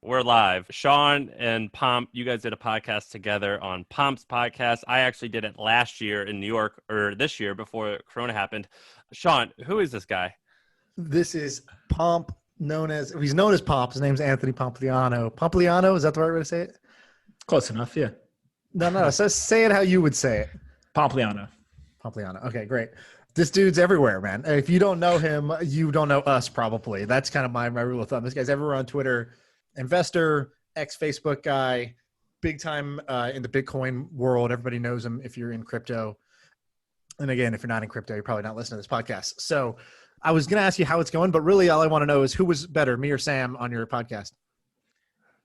We're live. Sean and Pomp, you guys did a podcast together on Pomp's podcast. I actually did it last year in New York, or this year before Corona happened. Sean, who is this guy? This is Pomp, he's known as Pomp. His name's Anthony Pompliano. Pompliano, is that the right way to say it? Close enough, yeah. No. So say it how you would say it. Pompliano. Pompliano. Okay, great. This dude's everywhere, man. If you don't know him, you don't know us probably. That's kind of my rule of thumb. This guy's everywhere on Twitter. Investor, ex-Facebook guy, big time in the Bitcoin world. Everybody knows him if you're in crypto. And again, if you're not in crypto, you're probably not listening to this podcast. So I was going to ask you how it's going, but really all I want to know is who was better, me or Sam, on your podcast?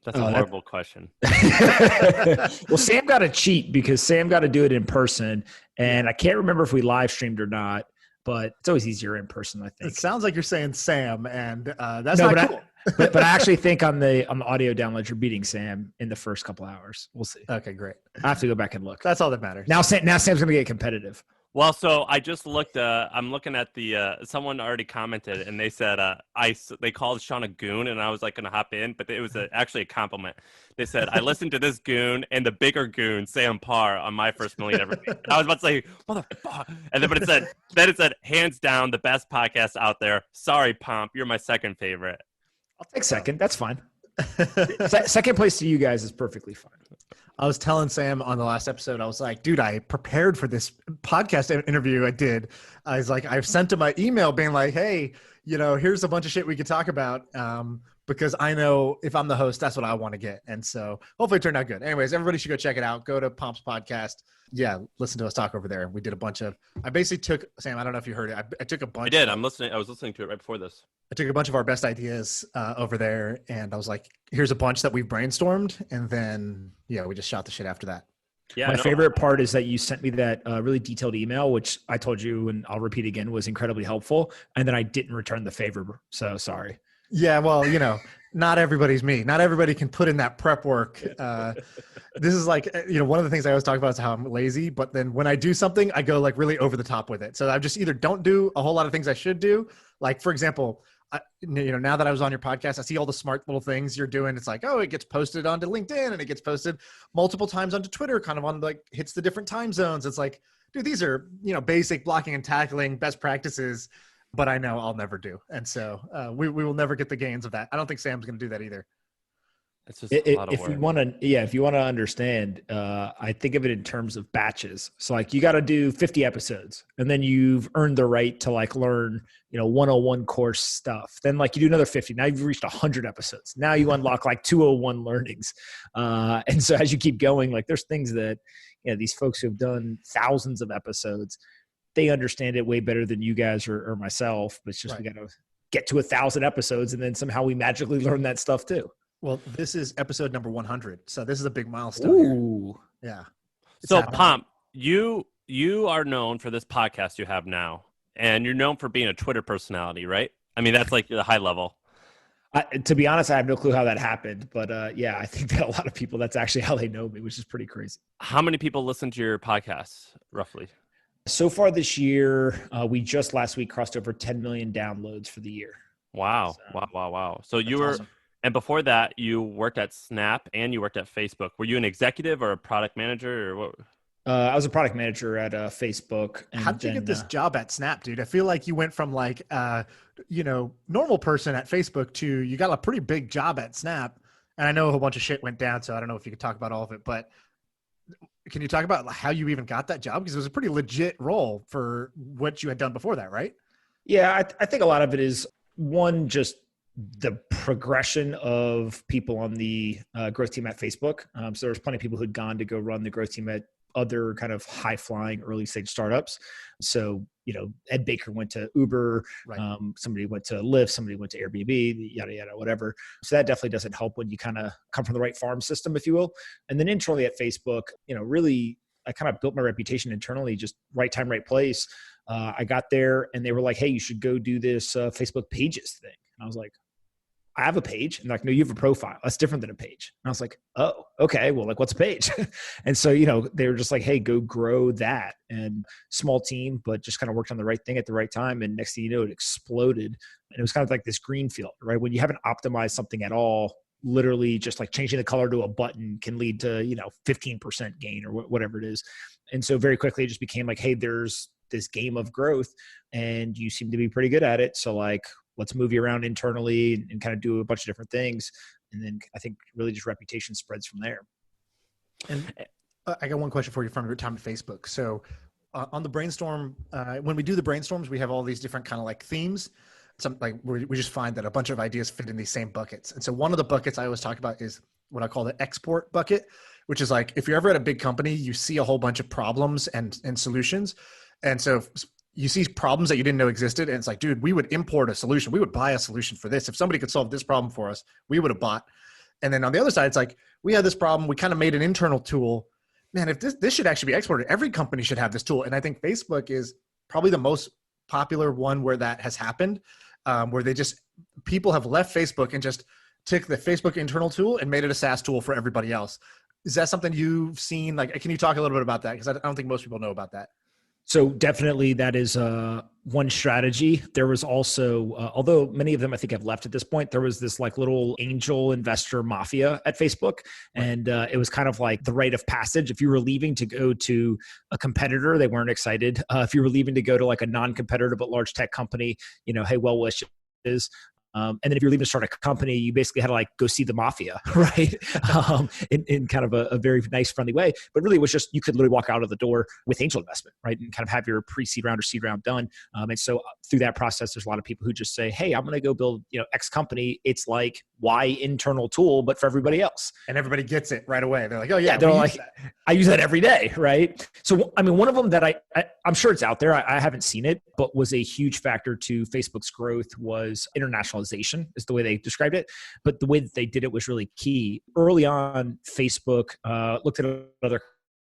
That's a horrible question. Well, Sam got to cheat because Sam got to do it in person. And I can't remember if we live streamed or not, but it's always easier in person, I think. It sounds like you're saying Sam, and that's not cool. But I actually think on the audio download, you're beating Sam in the first couple hours. We'll see. Okay, great. I have to go back and look. That's all that matters. Now Sam's going to get competitive. Well, so I just looked. I'm looking at the. Someone already commented, and they said they called Sean a goon, and I was like going to hop in, but it was actually a compliment. They said I listened to this goon and the bigger goon Sam Parr on my first million ever. And I was about to say motherfucker, and then it said hands down the best podcast out there. Sorry, Pomp, you're my second favorite. I'll take second. That's fine. Second place to you guys is perfectly fine. I was telling Sam on the last episode, I was like, dude, I prepared for this podcast interview I did. I was like, I've sent him an email being like, hey, here's a bunch of shit we could talk about because I know if I'm the host, that's what I want to get. And so hopefully it turned out good. Anyways, everybody should go check it out. Go to Pomp's podcast. Yeah, listen to us talk over there. We did a bunch of – I basically took – Sam, I don't know if you heard it. I took a bunch – I did. I was listening to it right before this. I took a bunch of our best ideas over there, and I was like, here's a bunch that we've brainstormed, and then, we just shot the shit after that. Yeah, My favorite part is that you sent me that really detailed email, which I told you, and I'll repeat again, was incredibly helpful, and then I didn't return the favor, so sorry. Yeah, well, not everybody's me. Not everybody can put in that prep work. This is like, one of the things I always talk about is how I'm lazy, but then when I do something, I go like really over the top with it. So I just either don't do a whole lot of things I should do. Like, for example, now that I was on your podcast, I see all the smart little things you're doing. It's like, oh, it gets posted onto LinkedIn and it gets posted multiple times onto Twitter, kind of on like hits the different time zones. It's like, dude, these are, basic blocking and tackling best practices, but I know I'll never do. And so we will never get the gains of that. I don't think Sam's going to do that either. It's just a lot of work. If you want to understand, I think of it in terms of batches. So like you got to do 50 episodes and then you've earned the right to like learn, 101 course stuff. Then like you do another 50. Now you've reached 100 episodes. Now you unlock like 201 learnings. And so as you keep going, like there's things that, these folks who have done thousands of episodes, they understand it way better than you guys or myself. But it's just, We got to get to 1,000 episodes and then somehow we magically learn that stuff too. Well, this is episode number 100, so this is a big milestone. Ooh, here. Yeah. So, Pomp, you are known for this podcast you have now, and you're known for being a Twitter personality, right? I mean, that's like the high level. To be honest, I have no clue how that happened, but I think that a lot of people, that's actually how they know me, which is pretty crazy. How many people listen to your podcast, roughly? So far this year, we just last week crossed over 10 million downloads for the year. Wow. So, Wow. So you were... Awesome. And before that, you worked at Snap and you worked at Facebook. Were you an executive or a product manager or what? I was a product manager at Facebook. How did you get this job at Snap, dude? I feel like you went from like, normal person at Facebook to you got a pretty big job at Snap. And I know a whole bunch of shit went down, so I don't know if you could talk about all of it, but can you talk about how you even got that job? Because it was a pretty legit role for what you had done before that, right? Yeah, I think a lot of it is one, just the progression of people on the growth team at Facebook. So there was plenty of people who'd gone to go run the growth team at other kind of high flying early stage startups. So, Ed Baker went to Uber, right. Somebody went to Lyft, somebody went to Airbnb, yada, yada, whatever. So that definitely doesn't help when you kind of come from the right farm system, if you will. And then internally at Facebook, really, I kind of built my reputation internally, just right time, right place. I got there and they were like, hey, you should go do this Facebook pages thing. And I was like, I have a page. And they're like, no, you have a profile. That's different than a page. And I was like, oh, okay. Well, like what's a page? And so, they were just like, hey, go grow that. And small team, but just kind of worked on the right thing at the right time. And next thing you know, it exploded. And it was kind of like this green field, right? When you haven't optimized something at all, literally just like changing the color to a button can lead to, 15% gain or whatever it is. And so very quickly it just became like, hey, there's this game of growth and you seem to be pretty good at it. So like, let's move you around internally and kind of do a bunch of different things. And then I think really just reputation spreads from there. And I got one question for you from your time at Facebook. So on the brainstorm, when we do the brainstorms, we have all these different kind of like themes. We just find that a bunch of ideas fit in these same buckets. And so one of the buckets I always talk about is what I call the export bucket, which is like, if you're ever at a big company, you see a whole bunch of problems and solutions. And so you see problems that you didn't know existed. And it's like, dude, we would import a solution. We would buy a solution for this. If somebody could solve this problem for us, we would have bought. And then on the other side, it's like, we had this problem. We kind of made an internal tool. Man, if this should actually be exported, every company should have this tool. And I think Facebook is probably the most popular one where that has happened, where people have left Facebook and just took the Facebook internal tool and made it a SaaS tool for everybody else. Is that something you've seen? Like, can you talk a little bit about that? Because I don't think most people know about that. So definitely that is one strategy. There was also, although many of them I think have left at this point, there was this like little angel investor mafia at Facebook. And it was kind of like the rite of passage. If you were leaving to go to a competitor, they weren't excited. If you were leaving to go to like a non-competitor but large tech company, hey, well wishes. And then if you're leaving to start a company, you basically had to like go see the mafia, right? In kind of a very nice, friendly way. But really it was just, you could literally walk out of the door with angel investment, right? And kind of have your pre-seed round or seed round done. And so through that process, there's a lot of people who just say, hey, I'm going to go build, X company. It's like Y internal tool, but for everybody else. And everybody gets it right away. They're like, oh yeah, they're like, I use that every day, right? So, I mean, one of them that I'm sure it's out there, I haven't seen it, but was a huge factor to Facebook's growth was internationalization is the way they described it. But the way that they did it was really key. Early on, Facebook looked at other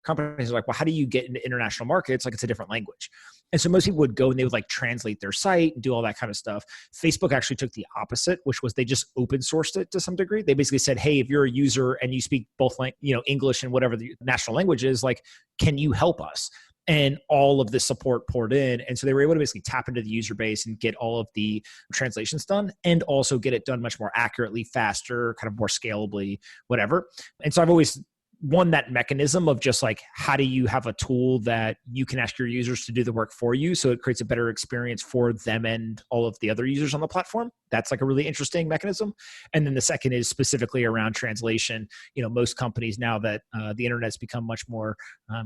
companies like, well, how do you get into international markets? Like, it's a different language. And so most people would go and they would like translate their site and do all that kind of stuff. Facebook actually took the opposite, which was they just open sourced it to some degree. They basically said, hey, if you're a user and you speak both English and whatever the national language is, like, can you help us? And all of the support poured in. And so they were able to basically tap into the user base and get all of the translations done and also get it done much more accurately, faster, kind of more scalably, whatever. And so I've always won that mechanism of just like, how do you have a tool that you can ask your users to do the work for you so it creates a better experience for them and all of the other users on the platform? That's like a really interesting mechanism. And then the second is specifically around translation. Most companies now that the internet's become much more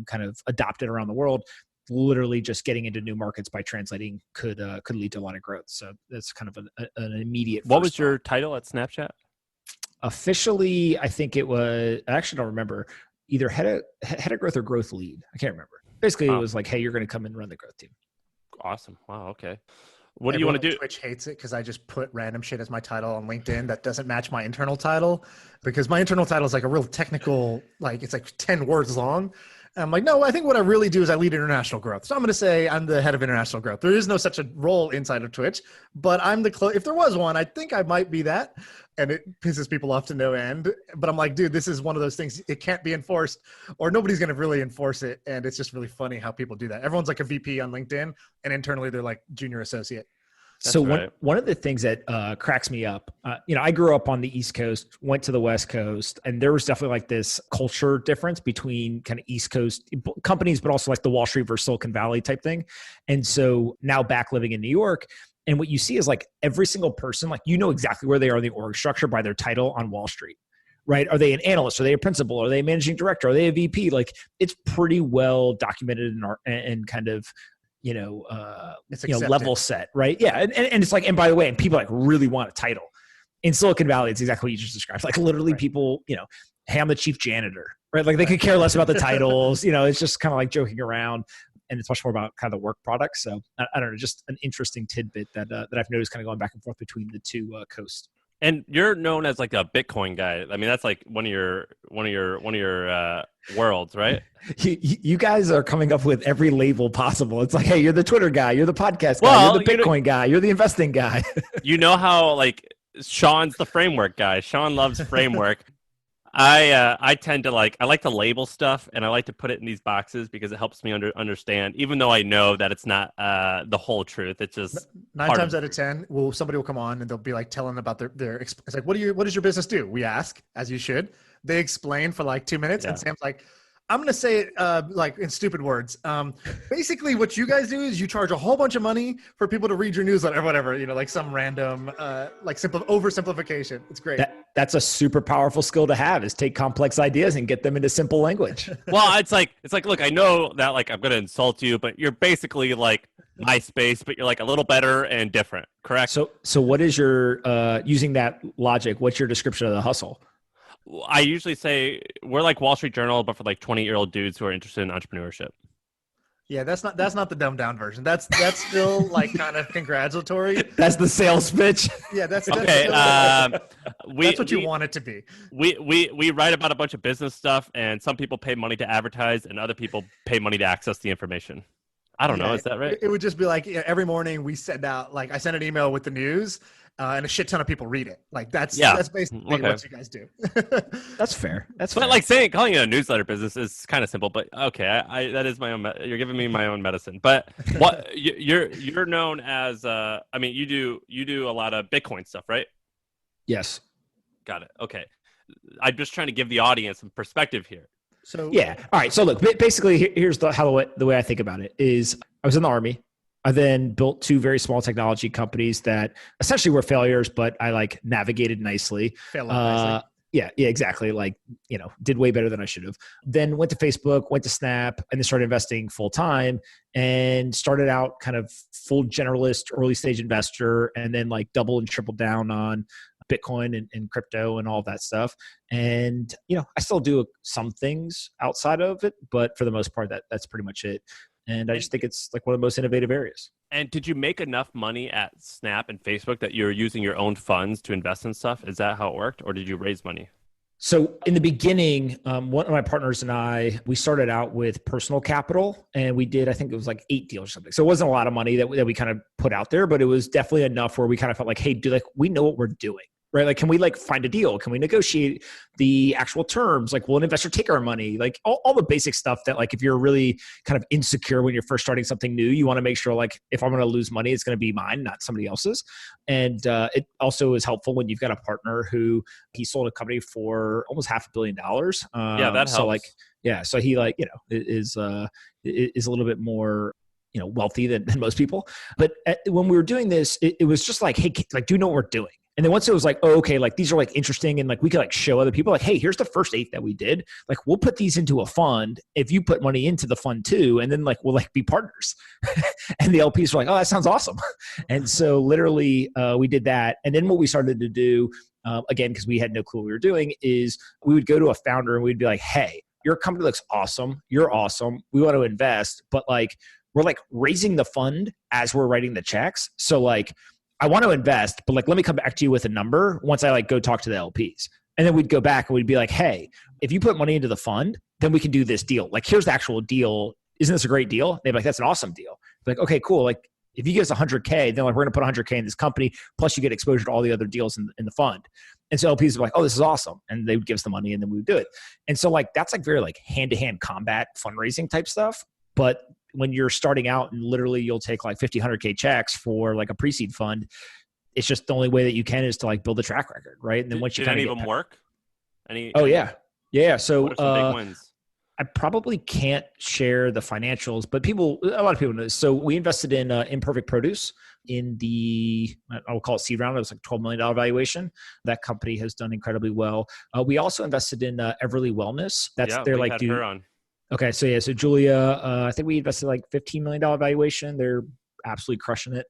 kind of adopted around the world, literally just getting into new markets by translating could lead to a lot of growth. So that's kind of an immediate. What was your title at Snapchat? Officially, I think it was, I actually don't remember, either head of growth or growth lead. I can't remember. Basically, It was like, hey, you're going to come and run the growth team. Awesome. Wow. Okay. What do you want to do? Twitch hates it because I just put random shit as my title on LinkedIn that doesn't match my internal title, because my internal title is like a real technical, like it's like 10 words long. And I'm like, no, I think what I really do is I lead international growth. So I'm going to say I'm the head of international growth. There is no such a role inside of Twitch, but I'm if there was one, I think I might be that. And it pisses people off to no end. But I'm like, dude, this is one of those things. It can't be enforced, or nobody's going to really enforce it. And it's just really funny how people do that. Everyone's like a VP on LinkedIn, and internally they're like junior associate. That's so right. One of the things that cracks me up, I grew up on the East Coast, went to the West Coast, and there was definitely like this culture difference between kind of East Coast companies, but also like the Wall Street versus Silicon Valley type thing. And so now back living in New York, and what you see is like every single person, like exactly where they are in the org structure by their title on Wall Street, right? Are they an analyst? Are they a principal? Are they a managing director? Are they a VP? Like, it's pretty well documented and kind of level set, right? Yeah. And it's like, and by the way, and people like really want a title. In Silicon Valley, it's exactly what you just described. Like literally people, hey, I'm the chief janitor, right? Like they could care less about the titles, it's just kind of like joking around, and it's much more about kind of the work product. So I don't know, just an interesting tidbit that I've noticed kind of going back and forth between the two coasts. And you're known as like a Bitcoin guy. I mean, that's like one of your worlds, right? You guys are coming up with every label possible. It's like, hey, you're the Twitter guy, you're the podcast guy, you're the Bitcoin guy, you're the investing guy. You know how like Sean's the framework guy. Sean loves framework. I tend to I like to label stuff, and I like to put it in these boxes because it helps me understand, even though I know that it's not the whole truth. It's just Nine times out of 10, somebody will come on and they'll be like telling about their it's like, what does your business do? We ask, as you should. They explain for like 2 minutes, and Sam's like, I'm going to say it like in stupid words. Basically, what you guys do is you charge a whole bunch of money for people to read your newsletter or whatever, like some random, oversimplification. It's great. That's a super powerful skill to have, is take complex ideas and get them into simple language. Well, it's like, look, I know that I'm going to insult you, but you're basically like MySpace, but you're like a little better and different, correct? So what is your, using that logic, what's your description of the hustle? I usually say we're like Wall Street Journal, but for like 20-year-old dudes who are interested in entrepreneurship. Yeah, that's not the dumbed down version. That's still like kind of congratulatory. That's the sales pitch. Yeah, that's okay. That's what you want it to be. We write about a bunch of business stuff, and some people pay money to advertise, and other people pay money to access the information. I don't know. Is that right? It would just be like every morning we send out, like I send an email with the news. And a shit ton of people read it. Like that's basically what you guys do. That's fair. That's but fair. like calling it a newsletter business is kind of simple. But okay, I that is my own. You're giving me my own medicine. But what you're known as? You do a lot of Bitcoin stuff, right? Yes. Got it. Okay, I'm just trying to give the audience some perspective here. So yeah. All right. So look, basically, here's the way I think about it is I was in the Army. I then built 2 very small technology companies that essentially were failures, but I like navigated nicely. Nicely. Yeah, exactly. Like, did way better than I should have. Then went to Facebook, went to Snap, and then started investing full time and started out kind of full generalist, early stage investor, and then like double and triple down on Bitcoin and crypto and all of that stuff. And, I still do some things outside of it, but for the most part, that's pretty much it. And I just think it's like one of the most innovative areas. And did you make enough money at Snap and Facebook that you're using your own funds to invest in stuff? Is that how it worked? Or did you raise money? So in the beginning, one of my partners and I, we started out with personal capital, and we did, I think it was like 8 deals or something. So it wasn't a lot of money that we kind of put out there, but it was definitely enough where we kind of felt like, hey, we know what we're doing. Right? Like, can we find a deal? Can we negotiate the actual terms? Like, will an investor take our money? Like all the basic stuff that if you're really kind of insecure when you're first starting something new, you want to make sure if I'm going to lose money, it's going to be mine, not somebody else's. And it also is helpful when you've got a partner who he sold a company for almost $500 million. Yeah, that helps. So he is a little bit more wealthy than most people. But when we were doing this, it was just like, hey, do you know what we're doing? And then once it was like, oh, okay, these are interesting. And we could show other people hey, here's the first 8 that we did. We'll put these into a fund if you put money into the fund too. And then we'll be partners. And the LPs were like, oh, that sounds awesome. And so literally we did that. And then what we started to do, again, because we had no clue what we were doing, is we would go to a founder and we'd be like, hey, your company looks awesome. You're awesome. We want to invest. But we're raising the fund as we're writing the checks. So I want to invest, but let me come back to you with a number once I go talk to the LPs. And then we'd go back and we'd be like, hey, if you put money into the fund, then we can do this deal. Here's the actual deal. Isn't this a great deal? They'd be like, that's an awesome deal. Okay, cool. If you give us $100K, then we're going to put $100K in this company. Plus you get exposure to all the other deals in the fund. And so LPs are like, oh, this is awesome. And they would give us the money and then we would do it. And so that's very hand-to-hand combat fundraising type stuff. But when you're starting out and literally you'll take 50, 100K checks for a pre-seed fund, it's just the only way that you can is to build a track record, right? And then once you kind of any of them work? Oh yeah. Yeah. So what are some big wins? I probably can't share the financials, but a lot of people know this. So we invested in Imperfect Produce in the, I'll call it seed round. It was $12 million valuation. That company has done incredibly well. We also invested in Everly Wellness. That's their her on. Okay. So so Julia, I think we invested $15 million valuation. They're absolutely crushing it.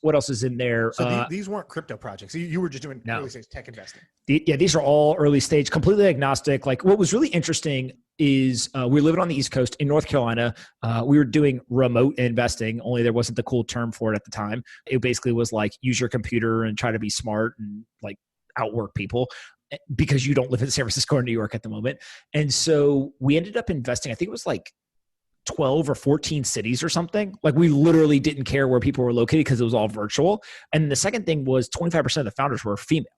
What else is in there? So these weren't crypto projects. You were just doing early stage tech investing. These are all early stage, completely agnostic. What was really interesting is we were living on the East Coast in North Carolina. We were doing remote investing, only there wasn't the cool term for it at the time. It basically was use your computer and try to be smart and outwork people, because you don't live in San Francisco or New York at the moment. And so we ended up investing, I think it was 12 or 14 cities or something. We literally didn't care where people were located because it was all virtual. And the second thing was 25% of the founders were female.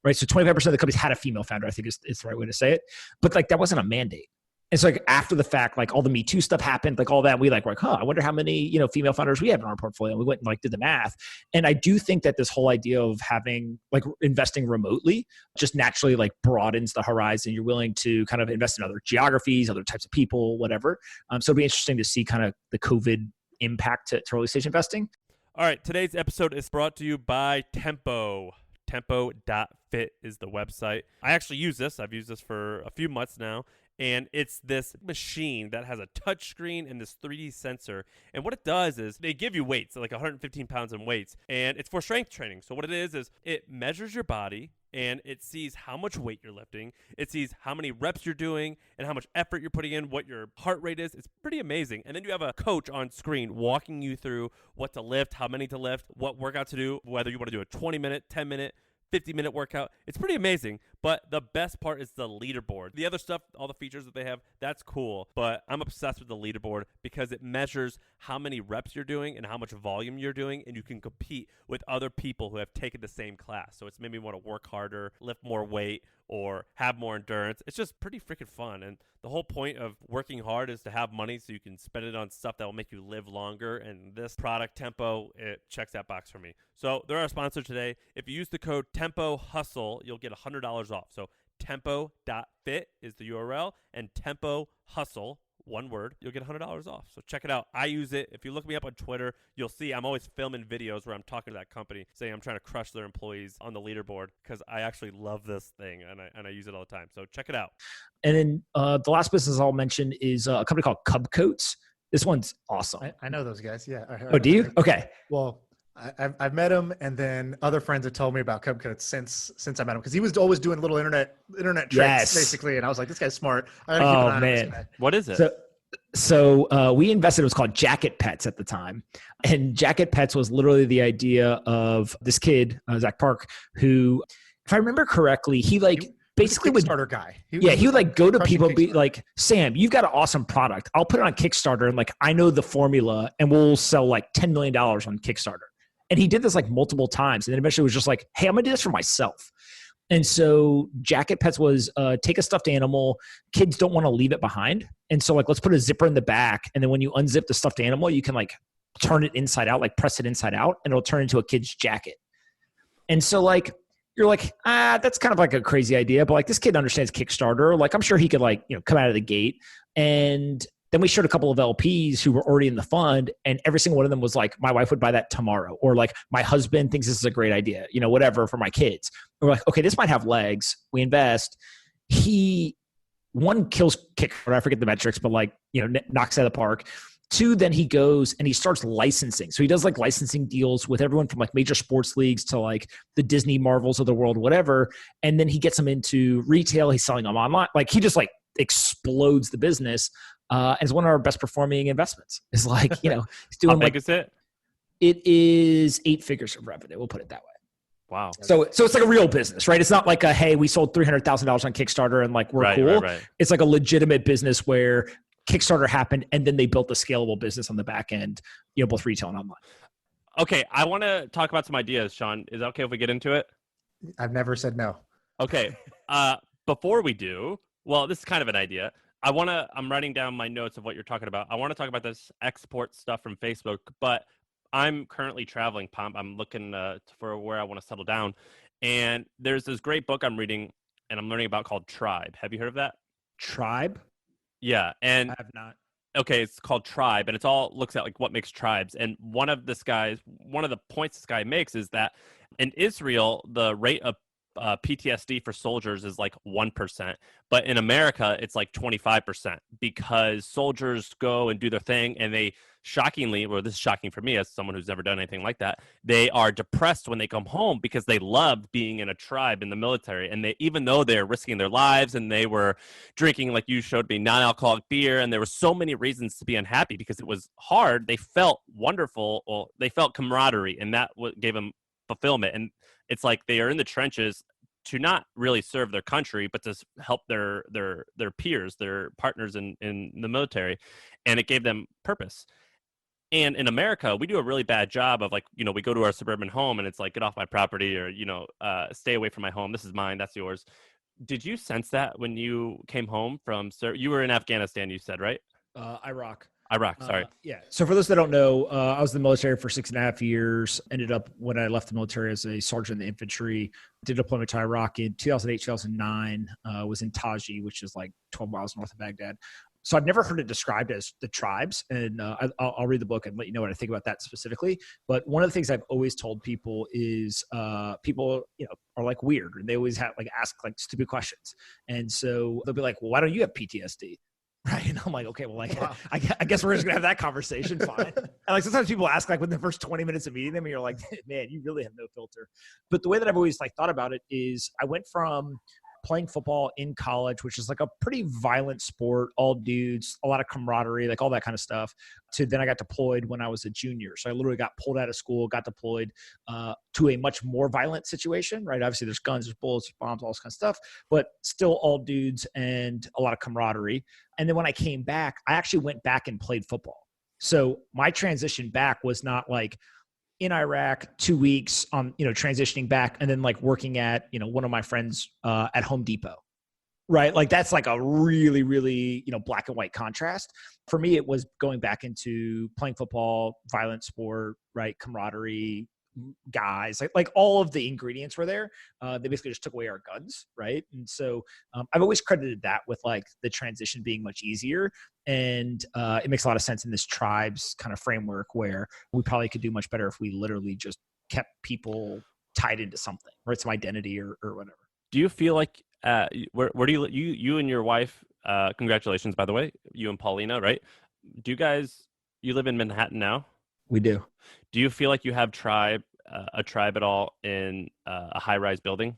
right? So 25% of the companies had a female founder, I think is the right way to say it. But like that wasn't a mandate. It's like after the fact, like all the Me Too stuff happened, like all that, we like, I wonder how many, female founders we have in our portfolio. And we went and like did the math. And I do think that this whole idea of having like investing remotely just naturally like broadens the horizon. You're willing to kind of invest in other geographies, other types of people, whatever. So it'll be interesting to see kind of the COVID impact to early stage investing. All right. Today's episode is brought to you by Tempo. Tempo.fit is the website. I actually use this. I've used this for a few months now. And it's this machine that has a touch screen and this 3D sensor. And what it does is they give you weights, like 115 pounds in weights. And it's for strength training. So what it is it measures your body and it sees how much weight you're lifting. It sees how many reps you're doing and how much effort you're putting in, what your heart rate is. It's pretty amazing. And then you have a coach on screen walking you through what to lift, how many to lift, what workout to do, whether you want to do a 20-minute, 10-minute, 50-minute workout. It's pretty amazing, but the best part is the leaderboard. The other stuff, all the features that they have, that's cool, but I'm obsessed with the leaderboard because it measures how many reps you're doing and how much volume you're doing, and you can compete with other people who have taken the same class. So it's made me want to work harder, lift more weight, or have more endurance. It's just pretty freaking fun. And the whole point of working hard is to have money so you can spend it on stuff that will make you live longer. And this product, Tempo, it checks that box for me. So they're our sponsor today. If you use the code Tempo Hustle, you'll get $100 off. So tempo.fit is the URL, and Tempo Hustle, one word, you'll get $100 off. So check it out. I use it. If you look me up on Twitter, you'll see I'm always filming videos where I'm talking to that company, saying I'm trying to crush their employees on the leaderboard because I actually love this thing and I use it all the time. So check it out. And then the last business I'll mention is a company called Cub Coats. This one's awesome. I know those guys. Yeah. Oh, do you? Okay. Well, I've met him, and then other friends have told me about Cub Coats since I met him because he was always doing little internet tricks basically, and I was like, this guy's smart. I gotta keep an eye on this guy. What is it? So we invested. It was called Jacket Pets at the time, and Jacket Pets was literally the idea of this kid, Zach Park, who, if I remember correctly, he basically would Kickstarter guy. He would like go to people and be like, Sam, you've got an awesome product. I'll put it on Kickstarter, and like I know the formula, and we'll sell like $10 million on Kickstarter. And he did this like multiple times. And then eventually was just like, hey, I'm going to do this for myself. And so Jacket Pets was take a stuffed animal. Kids don't want to leave it behind. And so like, let's put a zipper in the back. And then when you unzip the stuffed animal, you can like turn it inside out, like press it inside out, and it'll turn into a kid's jacket. And so like, you're like, that's kind of like a crazy idea. But like this kid understands Kickstarter. Like I'm sure he could like, come out of the gate. And then we showed a couple of LPs who were already in the fund, and every single one of them was like, my wife would buy that tomorrow. Or like, my husband thinks this is a great idea, whatever, for my kids. We're like, okay, this might have legs. We invest. He, one, kills Kickstarter. I forget the metrics, but like, knocks it out of the park. Two, then he goes and he starts licensing. So he does like licensing deals with everyone from like major sports leagues to like the Disney Marvels of the world, whatever. And then he gets them into retail. He's selling them online. Like he just like explodes the business. And it's one of our best performing investments. It's like, he's doing. How big is it? It is 8 figures of revenue. We'll put it that way. Wow. So it's like a real business, right? It's not like hey, we sold $300,000 on Kickstarter and like we're cool. Right. It's like a legitimate business where Kickstarter happened and then they built a scalable business on the back end, both retail and online. Okay, I want to talk about some ideas, Sean. Is that okay if we get into it? I've never said no. Okay. Before we do, well, this is kind of an idea. I'm writing down my notes of what you're talking about. I want to talk about this export stuff from Facebook, but I'm currently traveling, Pomp. I'm looking for where I want to settle down. And there's this great book I'm reading and I'm learning about called Tribe. Have you heard of that? Tribe? Yeah. And I have not. Okay, it's called Tribe, and it's all looks at like what makes tribes. And one of the points this guy makes is that in Israel, the rate of PTSD for soldiers is like 1%, but in America, it's like 25% because soldiers go and do their thing, and they shockingly, well, this is shocking for me as someone who's never done anything like that, they are depressed when they come home because they loved being in a tribe in the military. And they, even though they're risking their lives and they were drinking, like you showed me, non-alcoholic beer, and there were so many reasons to be unhappy because it was hard, they felt wonderful. Well, they felt camaraderie, and that gave them fulfillment. And it's like they are in the trenches to not really serve their country, but to help their peers, their partners in the military. And it gave them purpose. And in America, we do a really bad job of like, we go to our suburban home and it's like, get off my property, or, stay away from my home. This is mine. That's yours. Did you sense that when you came home from, you were in Afghanistan, you said, right? Iraq. Iraq, sorry. Yeah. So for those that don't know, I was in the military for 6.5 years. Ended up when I left the military as a sergeant in the infantry. Did deployment to Iraq in 2008, 2009. Was in Taji, which is like 12 miles north of Baghdad. So I've never heard it described as the tribes, and I'll read the book and let you know what I think about that specifically. But one of the things I've always told people is people, are like weird, and they always have ask like stupid questions, and so they'll be like, "Well, why don't you have PTSD?" Right. And I'm like, okay, well, wow. I guess we're just gonna have that conversation. Fine. And like sometimes people ask like within the first 20 minutes of meeting them, and you're like, man, you really have no filter. But the way that I've always thought about it is I went from playing football in college, which is like a pretty violent sport, all dudes, a lot of camaraderie, like all that kind of stuff, to then I got deployed when I was a junior. So I literally got pulled out of school, got deployed to a much more violent situation, right? Obviously there's guns, there's bullets, there's bombs, all this kind of stuff, but still all dudes and a lot of camaraderie. And then when I came back, I actually went back and played football. So my transition back was not like in Iraq, 2 weeks on, transitioning back and then like working at, one of my friends at Home Depot, right? Like that's like a really, really, black and white contrast. For me, it was going back into playing football, violent sport, right? Camaraderie, guys, like all of the ingredients were there. They basically just took away our guns, right? And so I've always credited that with like the transition being much easier. And it makes a lot of sense in this tribes kind of framework where we probably could do much better if we literally just kept people tied into something, right? Some identity or whatever. Do you feel like where do you and your wife, congratulations, by the way, you and Paulina, right? Do you live in Manhattan now? We do. Do you feel like you have a tribe at all in a high-rise building?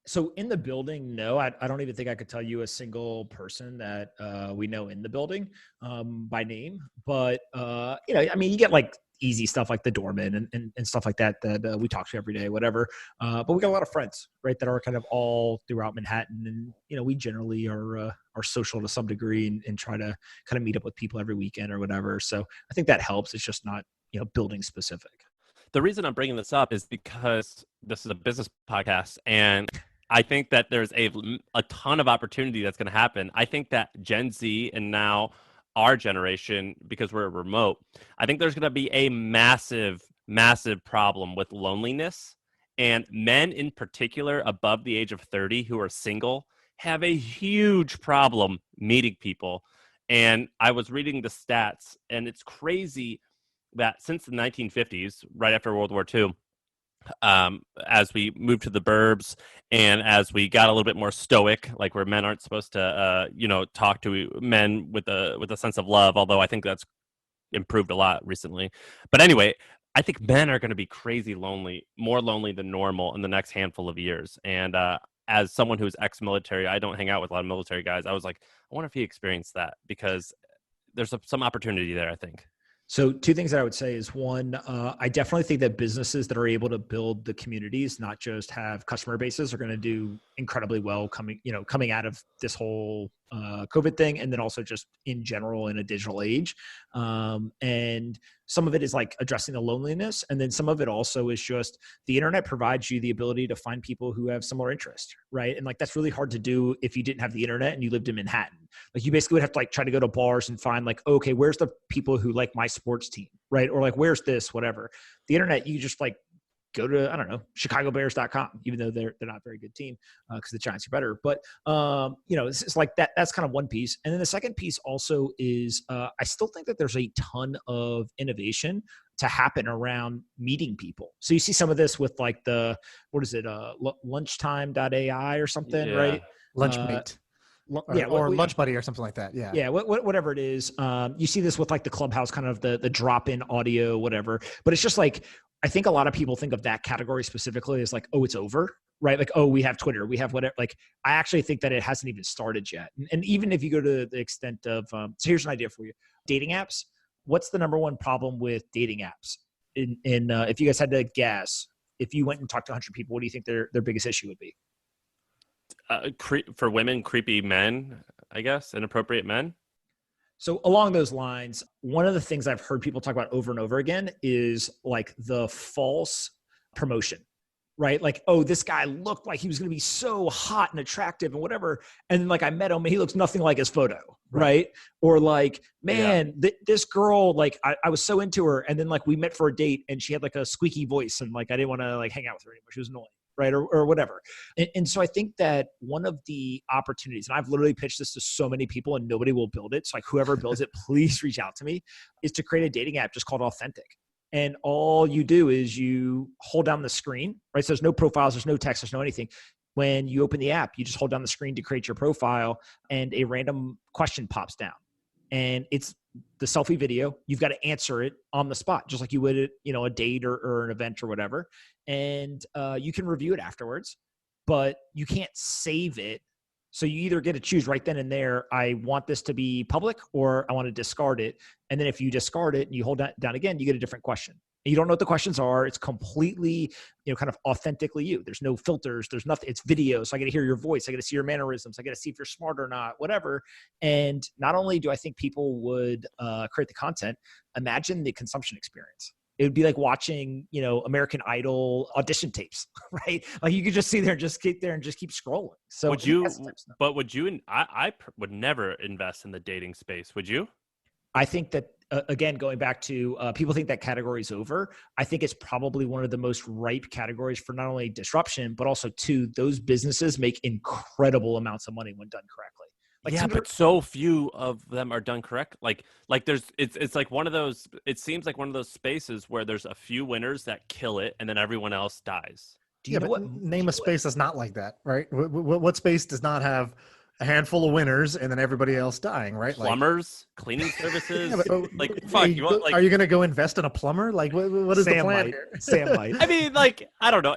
So in the building, no, I don't even think I could tell you a single person that we know in the building by name. But, you get like easy stuff like the doorman and stuff like that we talk to every day, whatever. But we got a lot of friends, right, that are kind of all throughout Manhattan. And, we generally are social to some degree and try to kind of meet up with people every weekend or whatever. So I think that helps. It's just not, building specific. The reason I'm bringing this up is because this is a business podcast, and I think that there's a ton of opportunity that's going to happen. I think that Gen Z and now our generation, because we're remote, I think there's going to be a massive, massive problem with loneliness. And men in particular above the age of 30 who are single have a huge problem meeting people. And I was reading the stats, and it's crazy that since the 1950s, right after World War II, as we moved to the burbs and as we got a little bit more stoic, like where men aren't supposed to, talk to men with a sense of love, although I think that's improved a lot recently. But anyway, I think men are going to be crazy lonely, more lonely than normal in the next handful of years. And as someone who's ex-military, I don't hang out with a lot of military guys. I was like, I wonder if he experienced that, because there's some opportunity there, I think. So two things that I would say is one, I definitely think that businesses that are able to build the communities, not just have customer bases, are going to do incredibly well coming out of this whole COVID thing. And then also just in general in a digital age. And some of it is like addressing the loneliness. And then some of it also is just the internet provides you the ability to find people who have similar interests, right? And like, that's really hard to do if you didn't have the internet and you lived in Manhattan. Like you basically would have to like try to go to bars and find like, okay, where's the people who like my sports team, right? Or like, where's this, whatever. The internet, you just like go to, I don't know, chicagobears.com, even though they're not a very good team because the Giants are better. But, it's like that. That's kind of one piece. And then the second piece also is I still think that there's a ton of innovation to happen around meeting people. So you see some of this with like lunchtime.ai or something, right? Lunchmate. Or Lunch Buddy or something like that. Yeah. Yeah. Whatever it is. You see this with like the Clubhouse, kind of the drop-in audio, whatever. But it's just like, I think a lot of people think of that category specifically as like, oh, it's over, right? Like, oh, we have Twitter, we have whatever. Like, I actually think that it hasn't even started yet. And even if you go to the extent of, so here's an idea for you. Dating apps. What's the number one problem with dating apps? If you guys had to guess, if you went and talked to 100 people, what do you think their biggest issue would be? For women, creepy men, I guess, inappropriate men. So along those lines, one of the things I've heard people talk about over and over again is like the false promotion, right? Like, oh, this guy looked like he was going to be so hot and attractive and whatever. And then like I met him and he looks nothing like his photo, right? Or like, man, this girl, like I was so into her. And then like we met for a date and she had like a squeaky voice and like I didn't want to like hang out with her anymore. She was annoying. Right. Or whatever. And so I think that one of the opportunities, and I've literally pitched this to so many people and nobody will build it. So like whoever builds it, please reach out to me, is to create a dating app just called Authentic. And all you do is you hold down the screen, right? So there's no profiles, there's no text, there's no anything. When you open the app, you just hold down the screen to create your profile and a random question pops down. And it's the selfie video. You've got to answer it on the spot, just like you would, a date or an event or whatever. And you can review it afterwards, but you can't save it. So you either get to choose right then and there, I want this to be public or I want to discard it. And then if you discard it and you hold that down again, you get a different question. You don't know what the questions are. It's completely, kind of authentically you. There's no filters. There's nothing. It's video. So I get to hear your voice. I get to see your mannerisms. I get to see if you're smart or not, whatever. And not only do I think people would create the content, imagine the consumption experience. It would be like watching, American Idol audition tapes, right? Like you could just sit there and just keep scrolling. So would you, I would never invest in the dating space. Would you? I think that, again, going back to people think that category is over. I think it's probably one of the most ripe categories for not only disruption, but also those businesses make incredible amounts of money when done correctly. But so few of them are done correct. Like it's like one of those, it seems like one of those spaces where there's a few winners that kill it and then everyone else dies. Do you know what? Name a space that's not like that, right? What space does not have a handful of winners and then everybody else dying, right? Plumbers, cleaning services. Are you going to go invest in a plumber? Like, what is the plan here? Sam might. I mean, I don't know.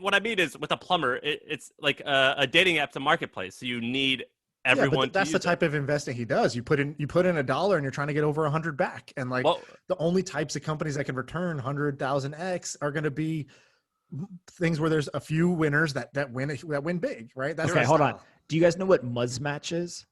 What I mean is, with a plumber, it's like a dating app's a marketplace. So you need everyone. That's the type of investing he does. You put in $1 and you're trying to get over 100 back. And the only types of companies that can return 100,000x are going to be things where there's a few winners that win big, right? That's okay. Hold on. Do you guys know what Muzz Match is?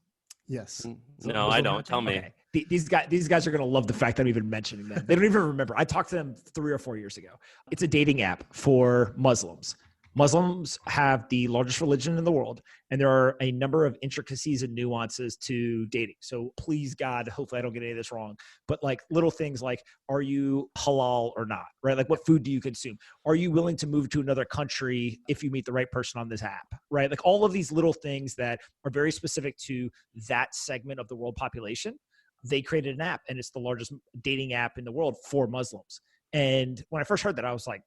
Yes. No, I don't. Tell me. Okay. These guys are going to love the fact that I'm even mentioning them. They don't even remember. I talked to them 3 or 4 years ago. It's a dating app for Muslims. Muslims have the largest religion in the world, and there are a number of intricacies and nuances to dating. So please, God, hopefully I don't get any of this wrong, but like little things like, are you halal or not, right? Like what food do you consume? Are you willing to move to another country if you meet the right person on this app, right? Like all of these little things that are very specific to that segment of the world population. They created an app, and it's the largest dating app in the world for Muslims. And when I first heard that, I was like,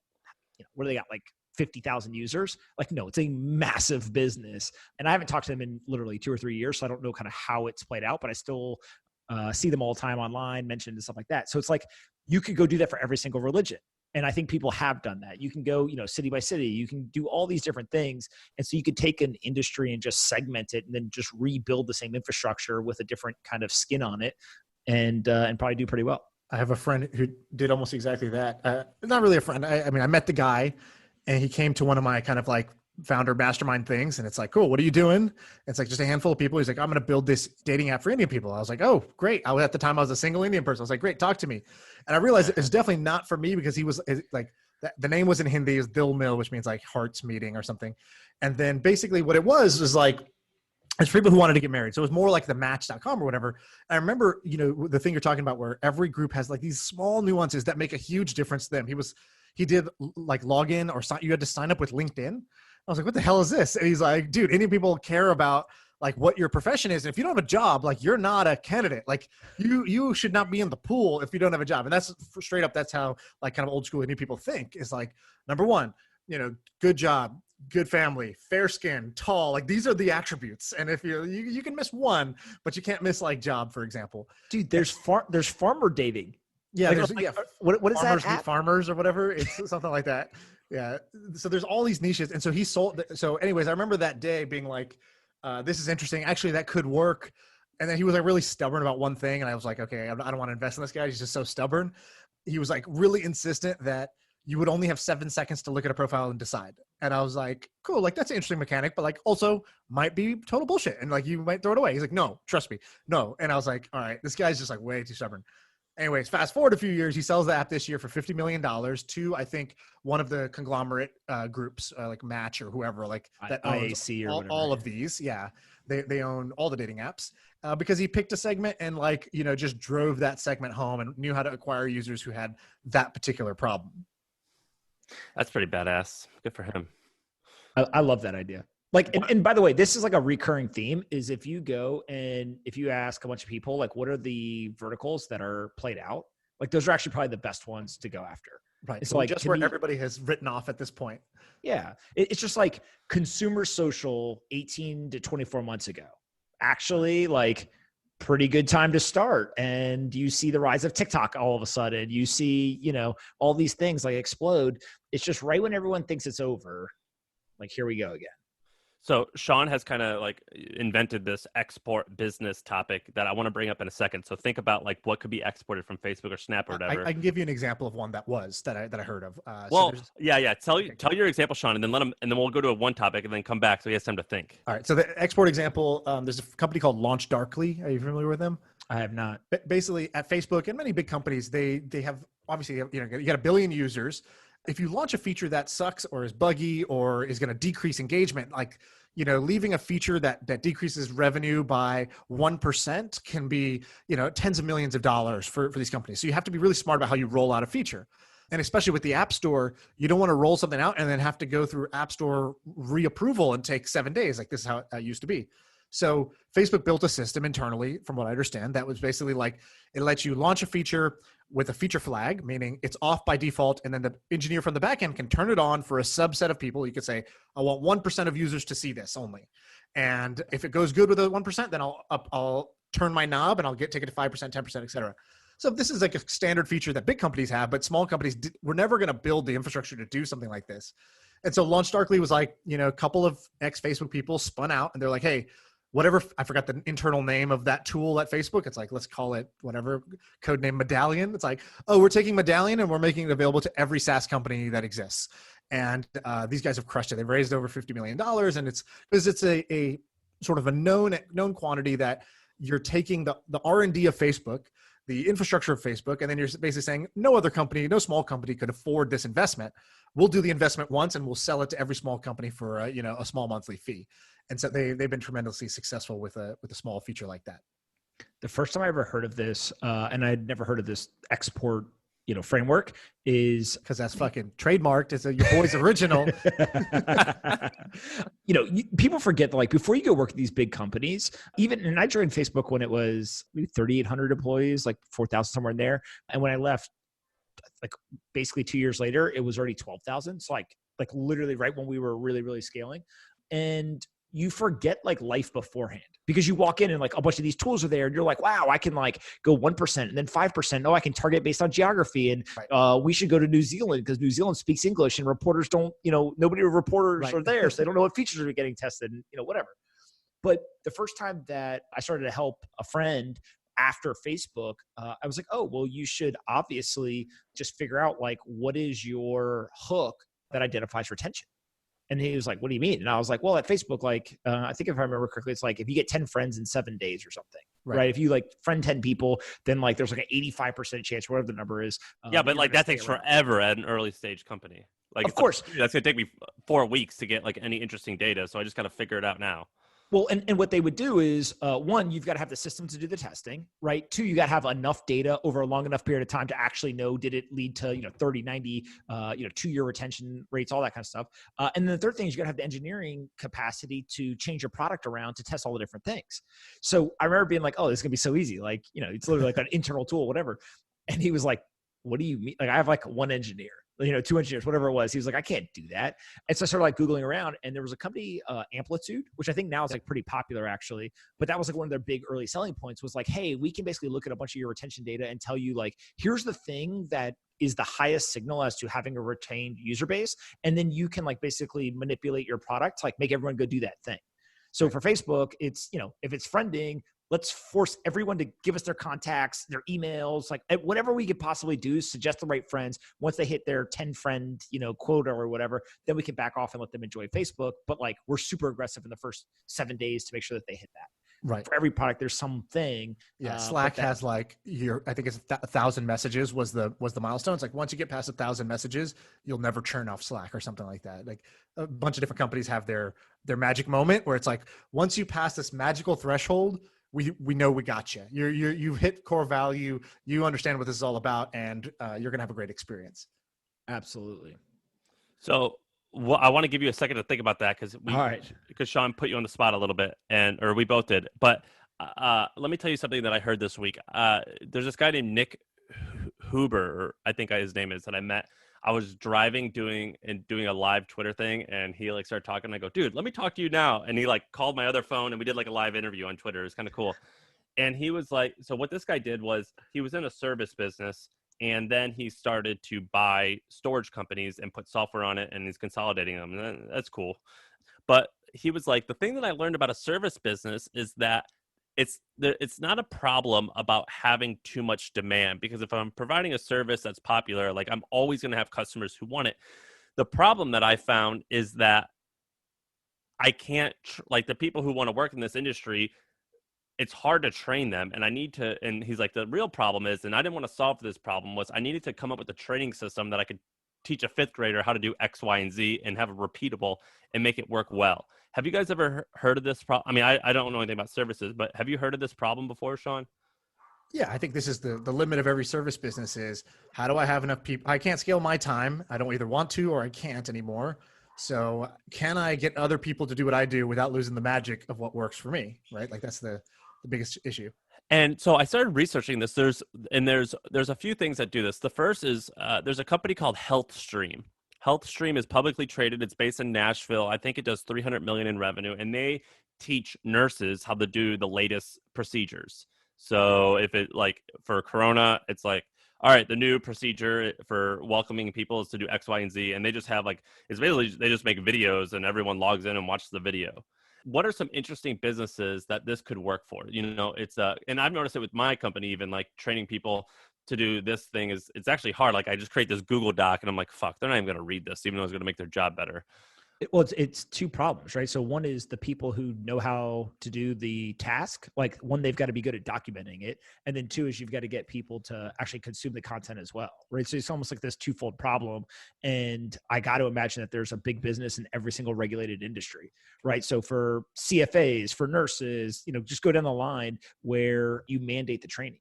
what do they got? Like 50,000 users? Like, no, it's a massive business. And I haven't talked to them in literally 2 or 3 years. So I don't know kind of how it's played out, but I still see them all the time online, mentioned and stuff like that. So it's like, you could go do that for every single religion. And I think people have done that. You can go, city by city, you can do all these different things. And so you could take an industry and just segment it and then just rebuild the same infrastructure with a different kind of skin on it and probably do pretty well. I have a friend who did almost exactly that. Not really a friend. I mean, I met the guy, and he came to one of my kind of like founder mastermind things. And it's like, cool, what are you doing? It's like just a handful of people. He's like, I'm going to build this dating app for Indian people. I was like, oh, great. At the time I was a single Indian person. I was like, great, talk to me. And I realized it's definitely not for me because he was like, the name was in Hindi, is Dil Mil, which means like hearts meeting or something. And then basically what it was like, it's for people who wanted to get married. So it was more like the match.com or whatever. I remember, the thing you're talking about where every group has like these small nuances that make a huge difference to them. He did like login or you had to sign up with LinkedIn. I was like, what the hell is this? And he's like, dude, Indian people care about like what your profession is. And if you don't have a job, like you're not a candidate. Like you should not be in the pool if you don't have a job. And that's straight up. That's how like kind of old school Indian people think, is like, number one, good job, good family, fair skin, tall. Like these are the attributes. And if you can miss one, but you can't miss like job, for example. Dude, there's farmer dating. Yeah, what is farmers that? Meet farmers or whatever. It's something like that. Yeah. So there's all these niches, and so he sold. So, anyways, I remember that day being like, "This is interesting. Actually, that could work." And then he was like really stubborn about one thing, and I was like, "Okay, I don't want to invest in this guy. He's just so stubborn." He was like really insistent that you would only have 7 seconds to look at a profile and decide. And I was like, cool, like that's an interesting mechanic, but like also might be total bullshit. And like, you might throw it away. He's like, no, trust me. No. And I was like, all right, this guy's just like way too stubborn. Anyways, fast forward a few years, he sells the app this year for $50 million to, I think, one of the conglomerate groups, like Match or whoever, like that owns IAC or all of these. Yeah. They own all the dating apps because he picked a segment and like, you know, just drove that segment home and knew how to acquire users who had that particular problem. That's pretty badass. Good for him. I love that idea. Like, and by the way, this is like a recurring theme is if you go and if you ask a bunch of people, like, what are the verticals that are played out? Like, those are actually probably the best ones to go after. Right. It's so like just where everybody has written off at this point. Yeah. It's just like consumer social 18 to 24 months ago. Actually, like, pretty good time to start. And you see the rise of TikTok all of a sudden. You see, you know, all these things like explode. It's just right when everyone thinks it's over. Like, here we go again. So Sean has kind of like invented this export business topic that I want to bring up in a second. So think about like what could be exported from Facebook or Snap or whatever. I can give you an example of one that I heard of. Well, yeah. Tell your example, Sean, and then and then we'll go to one topic and then come back so he has time to think. All right. So the export example, there's a company called Launch Darkly. Are you familiar with them? I have not. Basically, at Facebook and many big companies, they have obviously, you know, you got 1 billion users. If you launch a feature that sucks or is buggy or is going to decrease engagement, like, you know, leaving a feature that decreases revenue by 1% can be, you know, tens of millions of dollars for these companies. So you have to be really smart about how you roll out a feature. And especially with the App Store, you don't want to roll something out and then have to go through App Store reapproval and take 7 days. Like this is how it used to be. So Facebook built a system internally, from what I understand, that was basically like, it lets you launch a feature with a feature flag, meaning it's off by default. And then the engineer from the backend can turn it on for a subset of people. You could say, I want 1% of users to see this only. And if it goes good with the 1%, then I'll turn my knob and I'll take it to 5%, 10%, et cetera. So this is like a standard feature that big companies have, but small companies were never going to build the infrastructure to do something like this. And so Launch Darkly was like, you know, a couple of ex-Facebook people spun out and they're like, hey, whatever, I forgot the internal name of that tool at Facebook. It's like, let's call it whatever, codename Medallion. It's like, oh, we're taking Medallion and we're making it available to every SaaS company that exists. And these guys have crushed it. They've raised over $50 million. And it's because it's a sort of a known quantity that you're taking the R&D of Facebook, the infrastructure of Facebook, and then you're basically saying no other company, no small company could afford this investment. We'll do the investment once and we'll sell it to every small company for a small monthly fee. And so they've been tremendously successful with a small feature like that. The first time I ever heard of this, and I'd never heard of this export, framework, is because that's fucking trademarked. It's your boy's original. People forget that, like, before you go work at these big companies, and I joined Facebook when it was maybe 3,800 employees, like 4,000 somewhere in there. And when I left, like basically 2 years later, it was already 12,000. So like literally right when we were really, really scaling. And you forget like life beforehand because you walk in and like a bunch of these tools are there and you're like, wow, I can like go 1% and then 5%. Oh, I can target based on geography. And we should go to New Zealand because New Zealand speaks English and reporters don't, nobody reporters are there. So they don't know what features are getting tested and, whatever. But the first time that I started to help a friend after Facebook, I was like, oh, well, you should obviously just figure out like, what is your hook that identifies retention? And he was like, what do you mean? And I was like, well, at Facebook, like, I think if I remember correctly, it's like if you get 10 friends in 7 days or something, right? If you like friend 10 people, then like there's like an 85% chance, whatever the number is. Yeah, but like that takes forever at an early stage company. Like, of course, that's going to take me 4 weeks to get like any interesting data. So I just got to figure it out now. Well, and what they would do is, one, you've got to have the system to do the testing, right? Two, you got to have enough data over a long enough period of time to actually know, did it lead to, 30, 90, 2-year retention rates, all that kind of stuff. And then the third thing is you got to have the engineering capacity to change your product around to test all the different things. So I remember being like, oh, this is going to be so easy. Like, it's literally like an internal tool, whatever. And he was like, what do you mean? Like, I have like one engineer. 2 engineers, whatever it was. He was like, I can't do that. And so I started like Googling around and there was a company, Amplitude, which I think now is like pretty popular actually. But that was like one of their big early selling points was like, hey, we can basically look at a bunch of your retention data and tell you like, here's the thing that is the highest signal as to having a retained user base. And then you can like basically manipulate your product to like make everyone go do that thing. So for Facebook, it's, if it's friending, let's force everyone to give us their contacts, their emails, like whatever we could possibly do, suggest the right friends. Once they hit their 10 friend, quota or whatever, then we can back off and let them enjoy Facebook. But like, we're super aggressive in the first 7 days to make sure that they hit that. Right. For every product, there's something. Yeah. Slack has like I think it's 1,000 messages was the milestone. It's like once you get past 1,000 messages, you'll never turn off Slack or something like that. Like a bunch of different companies have their magic moment where it's like, once you pass this magical threshold, we know we got you. You've hit core value. You understand what this is all about, and you're going to have a great experience. Absolutely. So I want to give you a second to think about that because Sean put you on the spot a little bit, or we both did. But let me tell you something that I heard this week. There's this guy named Nick Huber, or I think his name is, that I met. I was driving doing a live Twitter thing, and he like started talking. And I go, dude, let me talk to you now. And he like called my other phone, and we did like a live interview on Twitter. It was kind of cool. And he was like, so what this guy did was he was in a service business, and then he started to buy storage companies and put software on it, and he's consolidating them. And that's cool. But he was like, the thing that I learned about a service business is that it's not a problem about having too much demand, because if I'm providing a service that's popular, like I'm always going to have customers who want it. The problem that I found is that I can't like the people who want to work in this industry, it's hard to train them, and I need to, and he's like, the real problem is, and I didn't want to solve this problem, was I needed to come up with a training system that I could teach a fifth grader how to do X, Y, and Z and have it repeatable and make it work well. Have you guys ever heard of this problem? I mean, I don't know anything about services, but have you heard of this problem before, Sean? Yeah, I think this is the limit of every service business is, how do I have enough people? I can't scale my time. I don't either want to or I can't anymore. So can I get other people to do what I do without losing the magic of what works for me, right? Like that's the biggest issue. And so I started researching this. There's a few things that do this. The first is there's a company called HealthStream. HealthStream is publicly traded. It's based in Nashville. I think it does $300 million in revenue, and they teach nurses how to do the latest procedures. So if it like for Corona, it's like, all right, the new procedure for welcoming people is to do X, Y, and Z. And they just have like, it's basically, they just make videos and everyone logs in and watches the video. What are some interesting businesses that this could work for? It's and I've noticed it with my company, even like training people to do this thing it's actually hard. Like I just create this Google Doc and I'm like, fuck, they're not even going to read this, even though it's going to make their job better. Well, it's two problems, right? So one is the people who know how to do the task. Like one, they've got to be good at documenting it. And then two is you've got to get people to actually consume the content as well, right? So it's almost like this twofold problem. And I got to imagine that there's a big business in every single regulated industry, right? So for CFAs, for nurses, just go down the line where you mandate the training.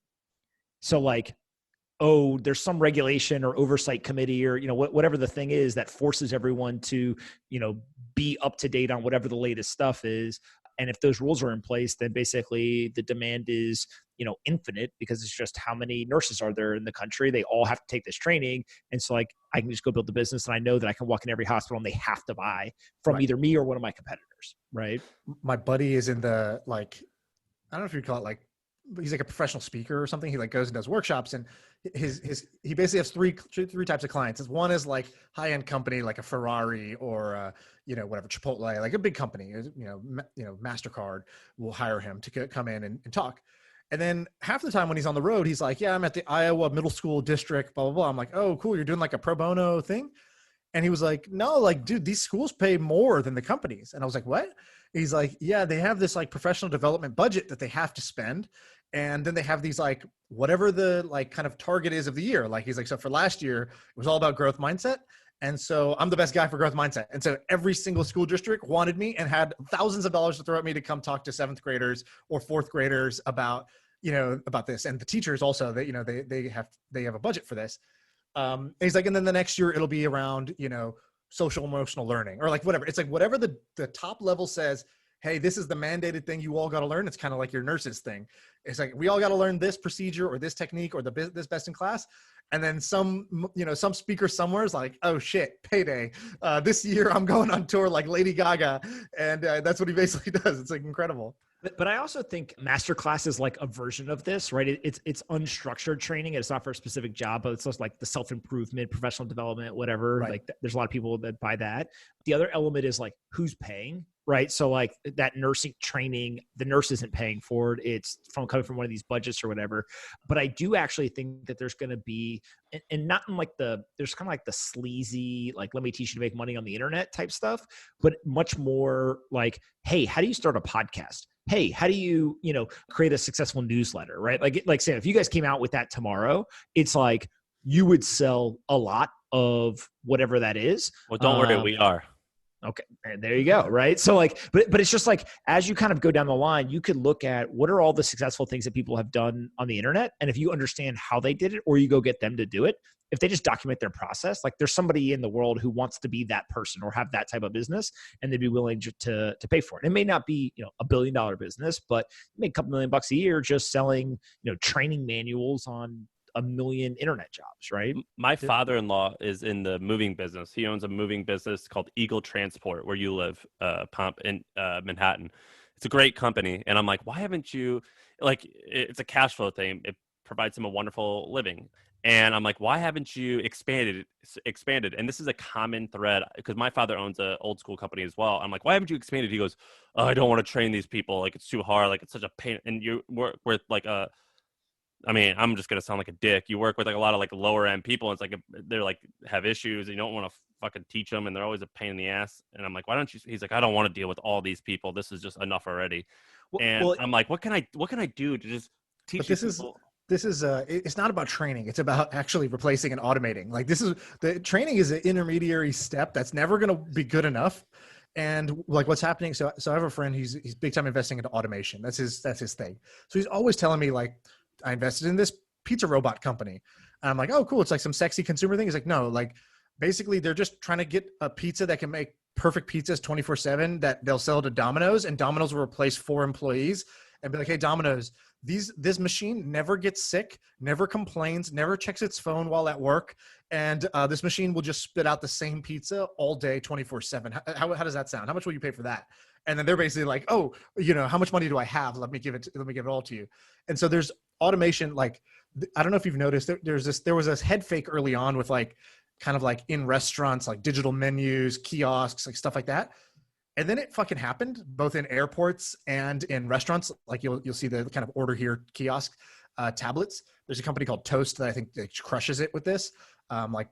So like, oh, there's some regulation or oversight committee or, whatever the thing is that forces everyone to, be up to date on whatever the latest stuff is. And if those rules are in place, then basically the demand is, infinite, because it's just how many nurses are there in the country. They all have to take this training. And so like, I can just go build the business and I know that I can walk in every hospital and they have to buy from either me or one of my competitors. Right. My buddy is in the, like, I don't know if you call it like, he's like a professional speaker or something. He like goes and does workshops, and he basically has three types of clients. One is like high-end company, like a Ferrari or whatever, Chipotle, like a big company, MasterCard will hire him to come in and talk. And then half the time when he's on the road, he's like, yeah, I'm at the Iowa middle school district, blah, blah, blah. I'm like, oh, cool. You're doing like a pro bono thing. And he was like, no, like, dude, these schools pay more than the companies. And I was like, what? He's like, yeah, they have this like professional development budget that they have to spend. And then they have these like, whatever the like kind of target is of the year. Like he's like, so for last year, it was all about growth mindset. And so I'm the best guy for growth mindset. And so every single school district wanted me and had thousands of dollars to throw at me to come talk to 7th graders or 4th graders about this. And the teachers also, they have a budget for this. And he's like, and then the next year it'll be around, social emotional learning or like whatever. It's like whatever the top level says, hey, this is the mandated thing you all got to learn. It's kind of like your nurses thing. It's like, we all got to learn this procedure or this technique or this best in class. And then some speaker somewhere is like, oh shit, payday. This year I'm going on tour like Lady Gaga. And that's what he basically does. It's like incredible. But I also think masterclass is like a version of this, right? It's unstructured training. It's not for a specific job, but it's just like the self-improvement, professional development, whatever. Right. Like there's a lot of people that buy that. The other element is like, who's paying? right? So like that nursing training, the nurse isn't paying for it. It's coming from one of these budgets or whatever. But I do actually think that there's going to be, and not in like there's kind of like the sleazy, like, let me teach you to make money on the internet type stuff, but much more like, hey, how do you start a podcast? Hey, how do you, create a successful newsletter, right? Like Sam, if you guys came out with that tomorrow, it's like you would sell a lot of whatever that is. Well, don't worry, we are. Okay, and there you go, right? So like, but it's just like, as you kind of go down the line, you could look at what are all the successful things that people have done on the internet, and if you understand how they did it, or you go get them to do it, if they just document their process, like there's somebody in the world who wants to be that person or have that type of business, and they'd be willing to pay for it. It may not be $1 billion business, but you make a couple $1 million a year just selling training manuals on 1 million internet jobs, right? My father-in-law is in the moving business. He owns a moving business called Eagle Transport, where you live, Pomp, in Manhattan. It's a great company. And I'm like, why haven't you, like, it's a cash flow thing. It provides him a wonderful living. And I'm like, why haven't you expanded? And this is a common thread, because my father owns an old school company as well. I'm like, why haven't you expanded? He goes, oh, I don't want to train these people. Like, it's too hard. Like, it's such a pain. And you work with like I'm just going to sound like a dick. You work with like a lot of like lower end people. And it's like, they're like have issues. And you don't want to fucking teach them. And they're always a pain in the ass. And I'm like, why don't you? He's like, I don't want to deal with all these people. This is just enough already. I'm like, what can I do to just teach these people? It's not about training. It's about actually replacing and automating. Like the training is an intermediary step that's never going to be good enough. And like what's happening. So I have a friend, he's big time investing into automation. That's his thing. So he's always telling me like, I invested in this pizza robot company. And I'm like, oh, cool. It's like some sexy consumer thing. He's like, no, like basically they're just trying to get a pizza that can make perfect pizzas 24/7 that they'll sell to Domino's, and Domino's will replace 4 employees and be like, hey, Domino's, this machine never gets sick, never complains, never checks its phone while at work. And this machine will just spit out the same pizza all day, 24/7. How does that sound? How much will you pay for that? And then they're basically like, oh, how much money do I have? Let me give it all to you. And so there's automation. Like, I don't know if you've noticed there was this head fake early on with like, kind of like in restaurants, like digital menus, kiosks, like stuff like that. And then it fucking happened both in airports and in restaurants. Like you'll see the kind of order here kiosk tablets. There's a company called Toast that I think that crushes it with this. Like,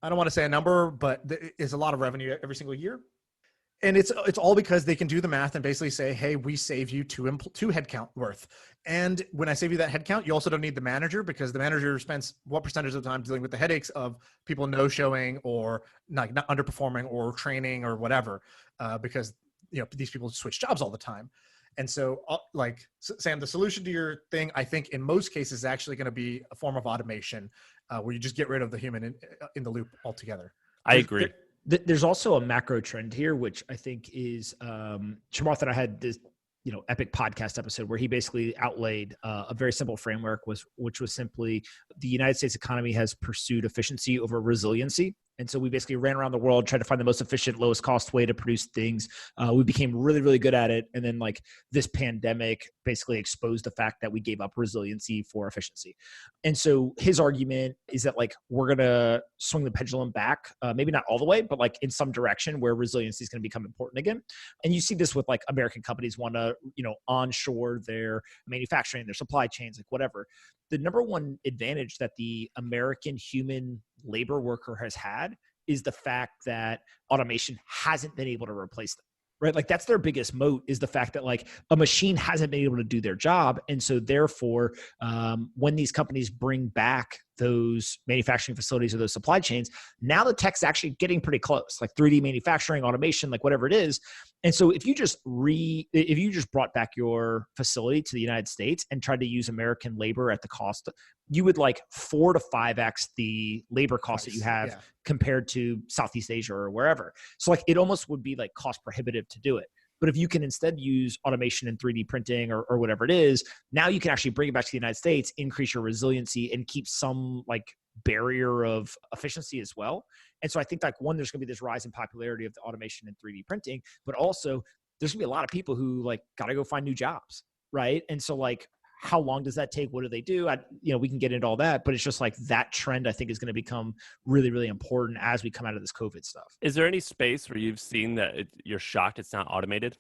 I don't want to say a number, but it's a lot of revenue every single year. And it's all because they can do the math and basically say, hey, we save you 2 headcount worth. And when I save you that headcount, you also don't need the manager, because the manager spends what percentage of the time dealing with the headaches of people no showing or not underperforming or training or whatever, because these people switch jobs all the time. And so like Sam, the solution to your thing, I think in most cases is actually going to be a form of automation where you just get rid of the human in the loop altogether. I agree. There's also a macro trend here, which I think is Chamath and I had this epic podcast episode where he basically outlaid a very simple framework, which was simply the United States economy has pursued efficiency over resiliency. And so we basically ran around the world, tried to find the most efficient, lowest cost way to produce things. We became really, really good at it. And then like this pandemic basically exposed the fact that we gave up resiliency for efficiency. And so his argument is that like, we're going to swing the pendulum back, maybe not all the way, but like in some direction where resiliency is going to become important again. And you see this with like American companies want to, onshore their manufacturing, their supply chains, like whatever. The number one advantage that the American human labor worker has had is the fact that automation hasn't been able to replace them, right? Like that's their biggest moat, is the fact that like a machine hasn't been able to do their job. And so therefore, when these companies bring back those manufacturing facilities or those supply chains, now the tech's actually getting pretty close, like 3D manufacturing, automation, like whatever it is. And so if you just brought back your facility to the United States and tried to use American labor at the cost, you would like 4 to 5x the labor cost that you have compared to Southeast Asia or wherever. So like it almost would be like cost prohibitive to do it. But if you can instead use automation and 3D printing or whatever it is, now you can actually bring it back to the United States, increase your resiliency, and keep some like barrier of efficiency as well. And so I think like one, there's going to be this rise in popularity of the automation and 3D printing, but also there's going to be a lot of people who like got to go find new jobs, right? And so like, how long does that take? What do they do? We can get into all that, but it's just like that trend I think is going to become really, really important as we come out of this COVID stuff. Is there any space where you've seen that you're shocked it's not automated?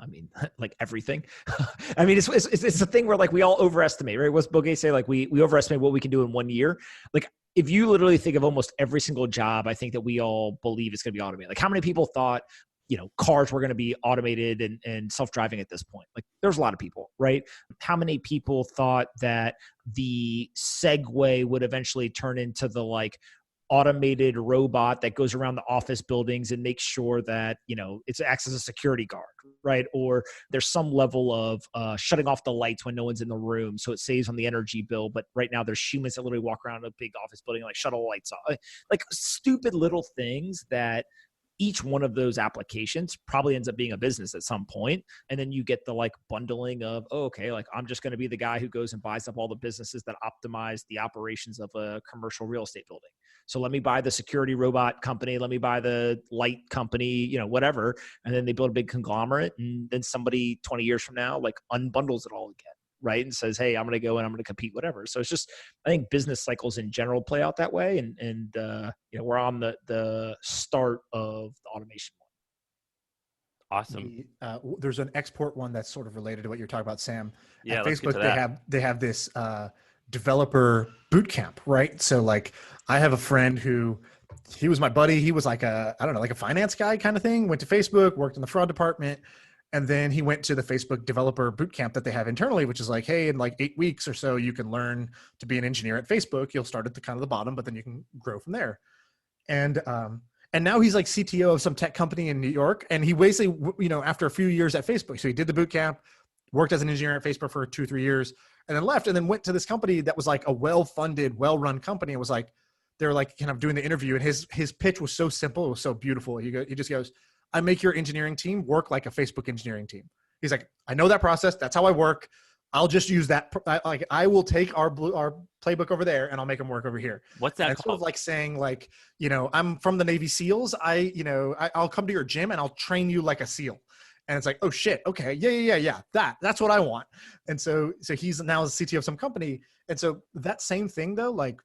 I mean, like everything. I mean, it's a thing where like we all overestimate, right? What's Bogue say? Like we overestimate what we can do in 1 year. Like if you literally think of almost every single job, I think that we all believe it's going to be automated. Like how many people thought, cars were going to be automated and self-driving at this point? Like there's a lot of people, right? How many people thought that the Segway would eventually turn into the like automated robot that goes around the office buildings and makes sure that, it acts as a security guard, right? Or there's some level of shutting off the lights when no one's in the room, so it saves on the energy bill. But right now there's humans that literally walk around a big office building and like shut all the lights off. Like stupid little things that each one of those applications probably ends up being a business at some point. And then you get the like bundling of, like I'm just going to be the guy who goes and buys up all the businesses that optimize the operations of a commercial real estate building. So let me buy the security robot company. Let me buy the light company, whatever. And then they build a big conglomerate. And then somebody 20 years from now, like unbundles it all again. Right. And says, hey, I'm going to go and I'm going to compete, whatever. So it's just, I think business cycles in general play out that way. And we're on the start of the automation one. Awesome. There's an export one that's sort of related to what you're talking about, Sam. Yeah. At Let's Facebook, get to that. they have this developer boot camp, right? So like I have a friend who, he was my buddy. He was like a finance guy kind of thing, went to Facebook, worked in the fraud department. And then he went to the Facebook developer bootcamp that they have internally, which is like, hey, in like 8 weeks or so, you can learn to be an engineer at Facebook. You'll start at the kind of the bottom, but then you can grow from there. And now he's like CTO of some tech company in New York. And he basically, after a few years at Facebook, so he did the bootcamp, worked as an engineer at Facebook for 2-3 years, and then left, and then went to this company that was like a well-funded, well-run company. It was like, they were like kind of doing the interview, and his pitch was so simple. It was so beautiful. He just goes, I make your engineering team work like a Facebook engineering team. He's like, I know that process. That's how I work. I'll just use that. I will take our playbook over there and I'll make them work over here. What's that called? Sort of like saying like, I'm from the Navy SEALs. I'll come to your gym and I'll train you like a SEAL. And it's like, oh shit. Okay. Yeah. That's what I want. And so he's now the CTO of some company. And so that same thing though, like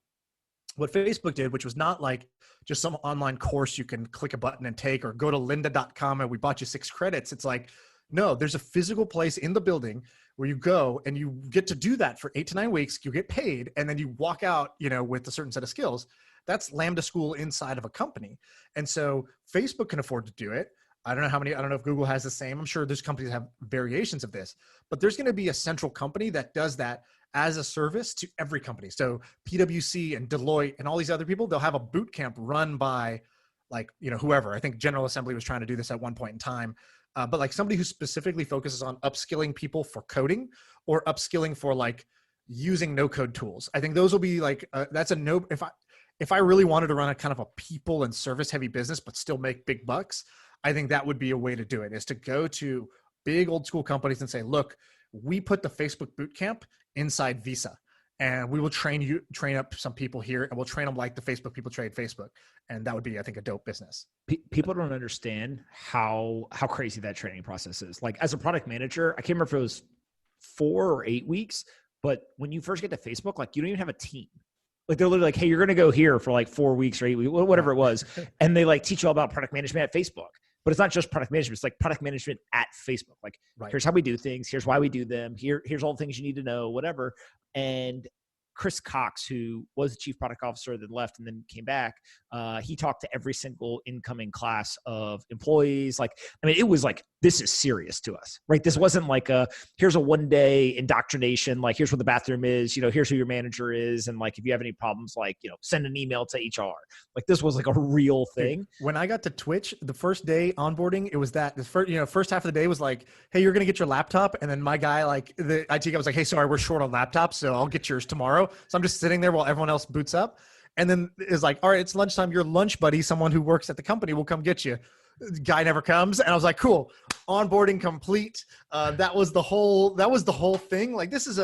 what Facebook did, which was not like just some online course you can click a button and take, or go to lynda.com and we bought you 6 credits. It's like, no, there's a physical place in the building where you go and you get to do that for 8 to 9 weeks. You get paid and then you walk out, with a certain set of skills. That's Lambda school inside of a company. And so Facebook can afford to do it. I don't know if Google has the same. I'm sure there's companies that have variations of this, but there's going to be a central company that does that as a service to every company. So PwC and Deloitte and all these other people, they'll have a boot camp run by like, whoever. I think General Assembly was trying to do this at one point in time. But like somebody who specifically focuses on upskilling people for coding or upskilling for like using no code tools. I think those will be like, that's a no. If I really wanted to run a kind of a people and service heavy business, but still make big bucks, I think that would be a way to do it, is to go to big old school companies and say, look, we put the Facebook boot camp inside Visa and we will train up some people here and we'll train them like the Facebook people trade Facebook. And that would be, I think, a dope business. People don't understand how crazy that training process is. Like as a product manager, I can't remember if it was 4 or 8 weeks, but when you first get to Facebook, like you don't even have a team. Like they're literally like, hey, you're going to go here for like 4 weeks or 8 weeks, whatever it was. And they like teach you all about product management at Facebook. But it's not just product management. It's like product management at Facebook. Like, right. Here's how we do things. Here's why we do them. Here's all the things you need to know, whatever. And Chris Cox, who was the chief product officer, then left and then came back, he talked to every single incoming class of employees. Like, I mean, it was like, this is serious to us, right? This wasn't like here's a one-day indoctrination. Like, here's where the bathroom is, here's who your manager is. And like, if you have any problems, like, send an email to HR. Like, this was like a real thing. When I got to Twitch, the first day onboarding, it was that the first half of the day was like, hey, you're going to get your laptop. And then my guy, like the IT guy was like, hey, sorry, we're short on laptops, so I'll get yours tomorrow. So I'm just sitting there while everyone else boots up. And then it's like, all right, it's lunchtime. Your lunch buddy, someone who works at the company, will come get you. The guy never comes. And I was like, cool, onboarding complete. That was the whole thing. Like, this is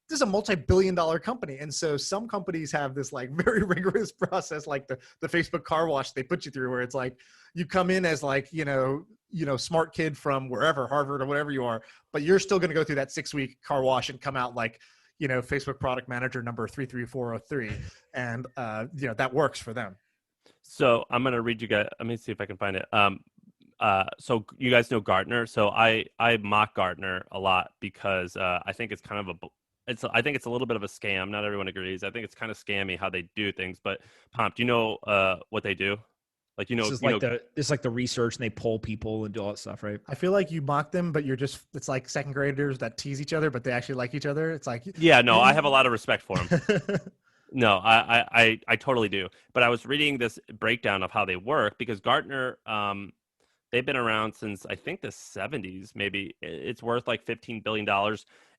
this is a multi-billion-dollar company. And so some companies have this like very rigorous process, like the Facebook car wash they put you through, where it's like you come in as like, smart kid from wherever, Harvard or whatever you are, but you're still going to go through that 6-week car wash and come out like, Facebook product manager number 33403. And, that works for them. So I'm going to read you guys. Let me see if I can find it. So you guys know Gartner. So I mock Gartner a lot because I think it's kind of I think it's a little bit of a scam. Not everyone agrees. I think it's kind of scammy how they do things. But Pomp, do you know what they do? Like, it's like the research, and they poll people and do all that stuff, right? I feel like you mock them, but it's like second graders that tease each other, but they actually like each other. It's like, yeah, no, I have a lot of respect for them. No, I totally do. But I was reading this breakdown of how they work because Gartner, they've been around since I think the 70s, maybe. It's worth like $15 billion.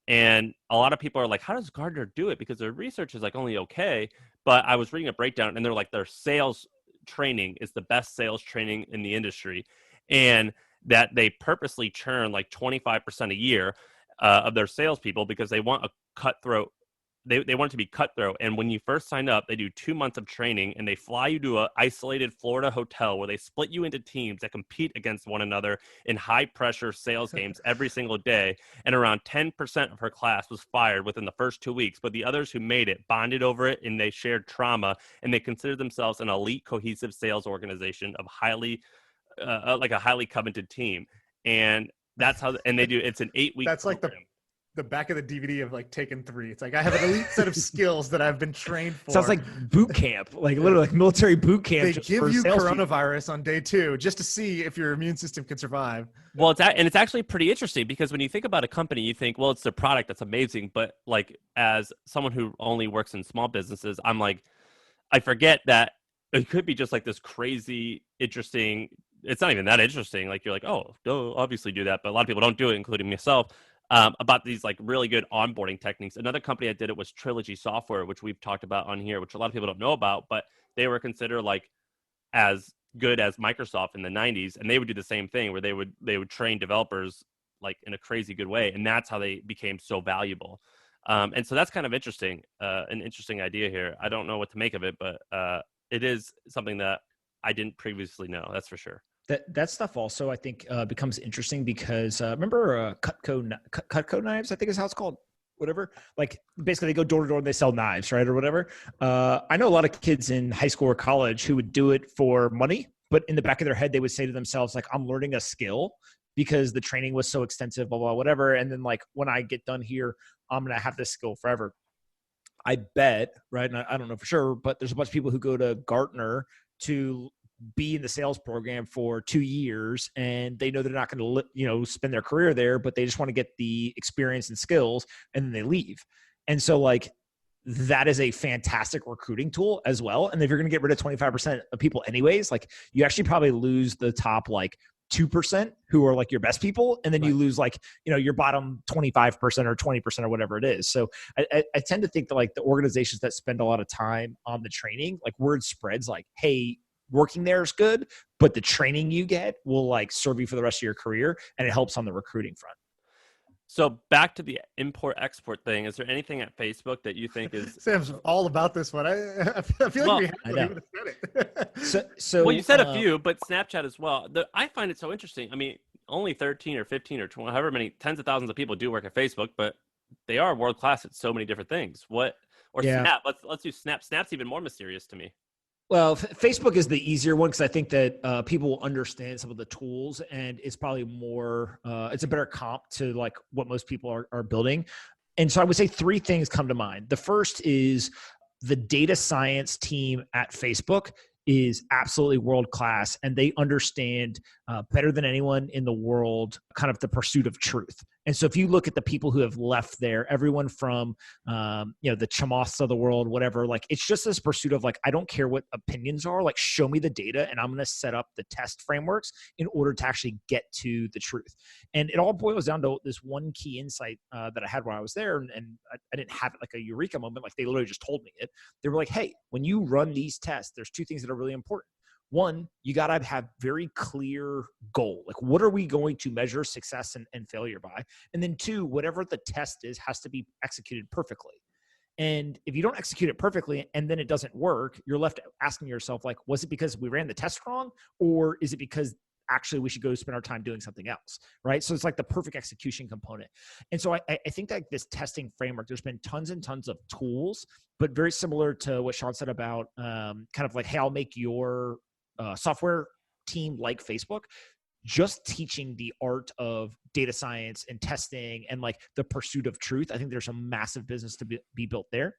And a lot of people are like, how does Gartner do it? Because their research is like only okay. But I was reading a breakdown and they're like, their sales training is the best sales training in the industry. And that they purposely churn like 25% a year of their salespeople because they want a cutthroat. They want it to be cutthroat. And when you first sign up, they do 2 months of training and they fly you to an isolated Florida hotel where they split you into teams that compete against one another in high pressure sales games every single day. And around 10% of her class was fired within the first 2 weeks. But the others who made it bonded over it and they shared trauma and they considered themselves an elite cohesive sales organization of like a highly coveted team. And that's how, and they do, it's an 8-week That's program. like the back of the DVD of like Taken 3. It's like, I have an elite set of skills that I've been trained for. Sounds like boot camp, like literally like military boot camp. They give you coronavirus on day 2 just to see if your immune system can survive. Well, it's actually pretty interesting because when you think about a company, you think, well, it's their product that's amazing. But like as someone who only works in small businesses, I'm like, I forget that it could be just like this crazy, interesting. It's not even that interesting. Like you're like, oh, obviously do that. But a lot of people don't do it, including myself. About these like really good onboarding techniques. Another company that did it was Trilogy Software, which we've talked about on here, which a lot of people don't know about, but they were considered like as good as Microsoft in the 90s. And they would do the same thing where they would train developers like in a crazy good way. And that's how they became so valuable. And so that's kind of interesting, an interesting idea here. I don't know what to make of it, but it is something that I didn't previously know. That's for sure. That stuff also, I think, becomes interesting because remember Cutco knives, I think is how it's called, whatever. Like basically they go door to door and they sell knives, right, or whatever. I know a lot of kids in high school or college who would do it for money, but in the back of their head, they would say to themselves, like, I'm learning a skill because the training was so extensive, blah, blah, whatever. And then like when I get done here, I'm going to have this skill forever. I bet, right, and I don't know for sure, but there's a bunch of people who go to Gartner to be in the sales program for 2 years and they know they're not going to, spend their career there, but they just want to get the experience and skills and then they leave. And so like, that is a fantastic recruiting tool as well. And if you're going to get rid of 25% of people anyways, like you actually probably lose the top, like 2% who are like your best people. And then you lose like, your bottom 25% or 20% or whatever it is. So I tend to think that like the organizations that spend a lot of time on the training, like word spreads like, hey, working there is good, but the training you get will like serve you for the rest of your career. And it helps on the recruiting front. So back to the import-export thing, is there anything at Facebook that you think is... Sam's all about this one. I feel like we would have said it. Well, you said a few, but Snapchat as well. I find it so interesting. I mean, only 13 or 15 or 20, however many, tens of thousands of people do work at Facebook, but they are world-class at so many different things. Snap. Let's do Snap. Snap's even more mysterious to me. Well, Facebook is the easier one because I think that people will understand some of the tools and it's probably more, it's a better comp to like what most people are building. And so I would say 3 things come to mind. The first is the data science team at Facebook is absolutely world-class and they understand better than anyone in the world kind of the pursuit of truth. And so if you look at the people who have left there, everyone from, the Chamaths of the world, whatever, like it's just this pursuit of like, I don't care what opinions are, like show me the data and I'm going to set up the test frameworks in order to actually get to the truth. And it all boils down to this one key insight that I had while I was there. And I didn't have it like a eureka moment. Like they literally just told me it. They were like, hey, when you run these tests, there's 2 things that are really important. one, you got to have very clear goal. Like, what are we going to measure success and failure by? And then two, whatever the test is has to be executed perfectly. And if you don't execute it perfectly and then it doesn't work, you're left asking yourself, like, was it because we ran the test wrong? Or is it because actually we should go spend our time doing something else, right? So it's like the perfect execution component. And so I think that this testing framework, there's been tons and tons of tools, but very similar to what Sean said about kind of like, hey, I'll make your software team like Facebook. Just teaching the art of data science and testing and like the pursuit of truth. I think there's a massive business to be built there.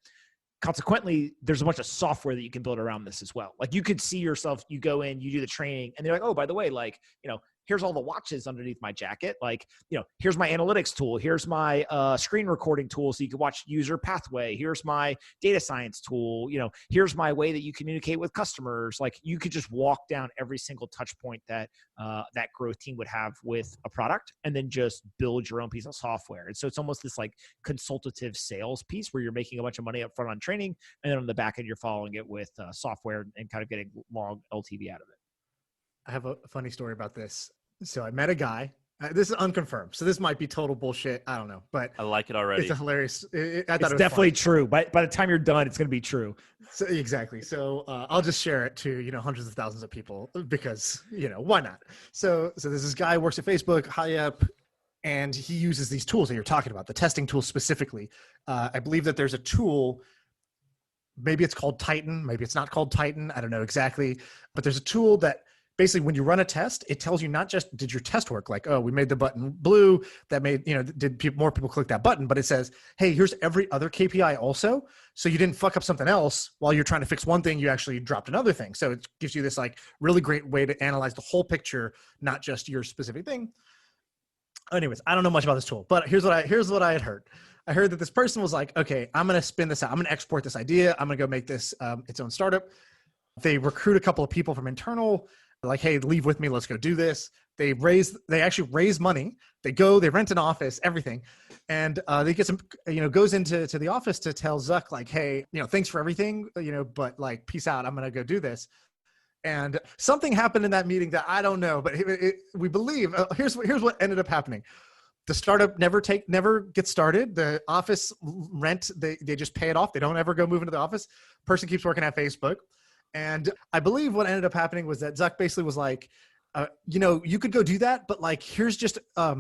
Consequently, there's a bunch of software that you can build around this as well. Like, you could see yourself, you go in, you do the training, and they're like, oh, by the way, like, here's all the watches underneath my jacket. Like, here's my analytics tool. Here's my screen recording tool so you can watch user pathway. Here's my data science tool. Here's my way that you communicate with customers. Like, you could just walk down every single touch point that that growth team would have with a product, and then just build your own piece of software. And so it's almost this like consultative sales piece where you're making a bunch of money up front on training, and then on the back end, you're following it with software and kind of getting long LTV out of it. I have a funny story about this. So I met a guy. This is unconfirmed, so this might be total bullshit. I don't know, but I like it already. It's a hilarious. I thought it's it was definitely funny. true. By the time you're done, it's going to be true. So, exactly. So I'll just share it to hundreds of thousands of people because why not? So there's this guy who works at Facebook, high up, and he uses these tools that you're talking about, the testing tools specifically. I believe that there's a tool. Maybe it's called Titan. Maybe it's not called Titan. I don't know exactly, but there's a tool that basically when you run a test, it tells you not just did your test work, like, oh, we made the button blue, that made, did more people click that button, but it says, hey, here's every other KPI also. So you didn't fuck up something else while you're trying to fix one thing, you actually dropped another thing. So it gives you this like really great way to analyze the whole picture, not just your specific thing. Anyways, I don't know much about this tool, but here's what I had heard. I heard that this person was like, okay, I'm going to spin this out. I'm going to export this idea. I'm going to go make this its own startup. They recruit a couple of people from internal. They're like, hey, leave with me. Let's go do this. They actually raise money. They rent an office, everything. And they get some, goes into the office to tell Zuck like, hey, thanks for everything, but like, peace out. I'm going to go do this. And something happened in that meeting that I don't know, but we believe, here's what ended up happening. The startup never gets started. The office rent, they just pay it off. They don't ever go move into the office. Person keeps working at Facebook. And I believe what ended up happening was that Zuck basically was like, you could go do that, but like, here's just, a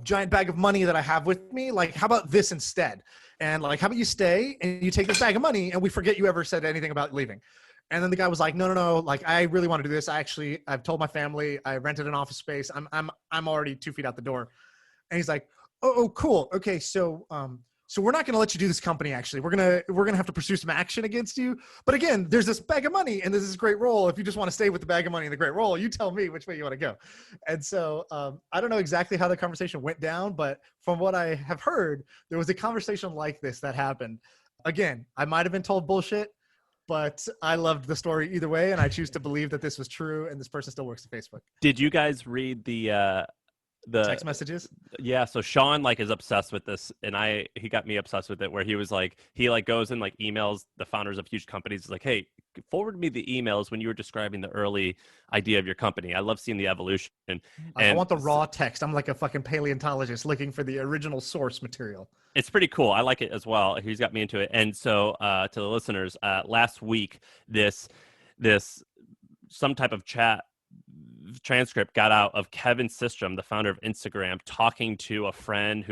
giant bag of money that I have with me. Like, how about this instead? And like, how about you stay and you take this bag of money and we forget you ever said anything about leaving. And then the guy was like, no. Like, I really want to do this. I've told my family, I rented an office space. I'm already 2 feet out the door. And he's like, oh, cool. Okay. So we're not going to let you do this company. Actually, we're going to have to pursue some action against you. But again, there's this bag of money and there's this great role. If you just want to stay with the bag of money and the great role, you tell me which way you want to go. And so I don't know exactly how the conversation went down, but from what I have heard, there was a conversation like this that happened. Again, I might've been told bullshit, but I loved the story either way. And I choose to believe that this was true. And this person still works at Facebook. Did you guys read the text messages? Yeah, so Sean like is obsessed with this, and he got me obsessed with it, where he was like, he like goes and like emails the founders of huge companies like, hey, forward me the emails when you were describing the early idea of your company. I love seeing the evolution. I want the raw text. I'm like a fucking paleontologist looking for the original source material. It's pretty cool. I like it as well. He's got me into it. And so to the listeners, last week this some type of chat transcript got out of Kevin Systrom, the founder of Instagram, talking to a friend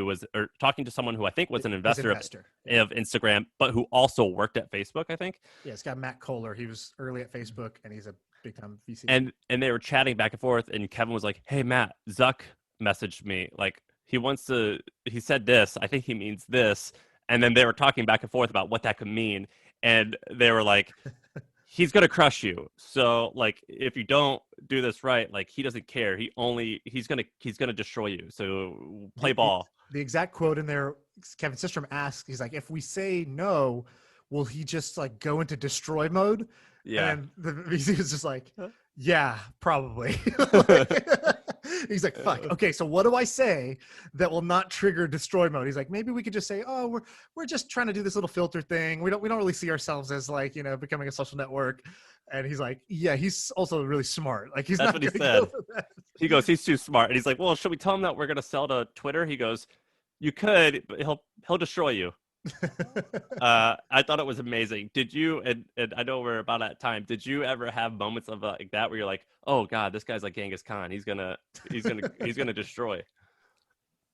talking to someone who I think was an investor. Of Instagram, but who also worked at Facebook, I think. Yeah, it's got Matt Kohler. He was early at Facebook and he's a big time VC. And they were chatting back and forth, and Kevin was like, hey Matt, Zuck messaged me. Like, he said this, I think he means this. And then they were talking back and forth about what that could mean. And they were like, he's going to crush you. So like, if you don't do this right, like he doesn't care. He's going to destroy you. So play ball. The exact quote in there, Kevin Systrom asks, he's like, if we say no, will he just like go into destroy mode? Yeah. And the VC was just like, yeah, probably. He's like, fuck. Okay, so what do I say that will not trigger destroy mode? He's like, maybe we could just say, oh, we're just trying to do this little filter thing. We don't really see ourselves as like, becoming a social network. And he's like, yeah, he's also really smart. Like he's That's not what he gonna said. go for that. He goes, he's too smart. And he's like, well, should we tell him that we're going to sell to Twitter? He goes, you could, but he'll destroy you. I thought it was amazing. Did you, and I know we're about at time, did you ever have moments of like that where you're like, oh God, this guy's like Genghis Khan. He's gonna destroy.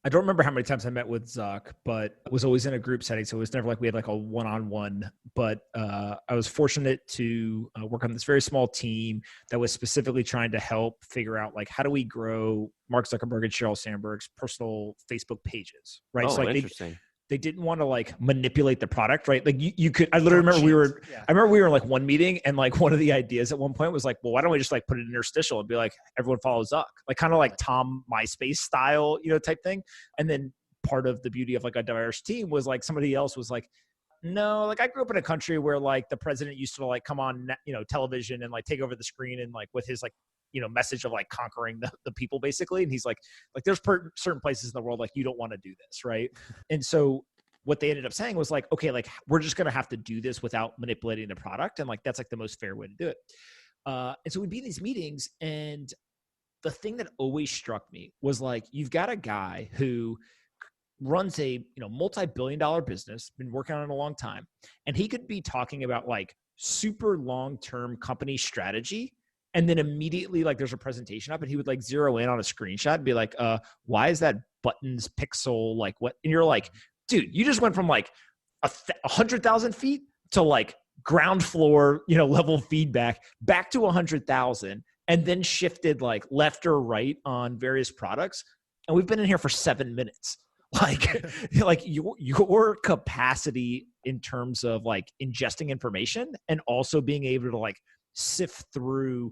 I don't remember how many times I met with Zuck, but it was always in a group setting. So it was never like we had like a one-on-one, but I was fortunate to work on this very small team that was specifically trying to help figure out like, how do we grow Mark Zuckerberg and Sheryl Sandberg's personal Facebook pages, right? Oh, So like interesting. they didn't want to like manipulate the product, right? Like you could, I literally remember I remember we were in like one meeting and like one of the ideas at one point was like, well, why don't we just like put it in interstitial and be like, everyone follows Zuck, like kind of like Tom MySpace style, type thing. And then part of the beauty of like a diverse team was like somebody else was like, no, like I grew up in a country where like the president used to like come on, television and like take over the screen and like with his like, message of like conquering the people basically. And he's like there's certain places in the world, like you don't want to do this. Right. And so what they ended up saying was like, okay, like we're just going to have to do this without manipulating the product. And like, that's like the most fair way to do it. And so we'd be in these meetings and the thing that always struck me was like, you've got a guy who runs a, multi-billion-dollar business, been working on it a long time. And he could be talking about like super long-term company strategy. And then immediately, like, there's a presentation up and he would like zero in on a screenshot and be like, why is that buttons pixel? Like what? And you're like, dude, you just went from like 100,000 feet to like ground floor, level feedback back to 100,000 and then shifted like left or right on various products. And we've been in here for 7 minutes. Like, like your capacity in terms of like ingesting information and also being able to like sift through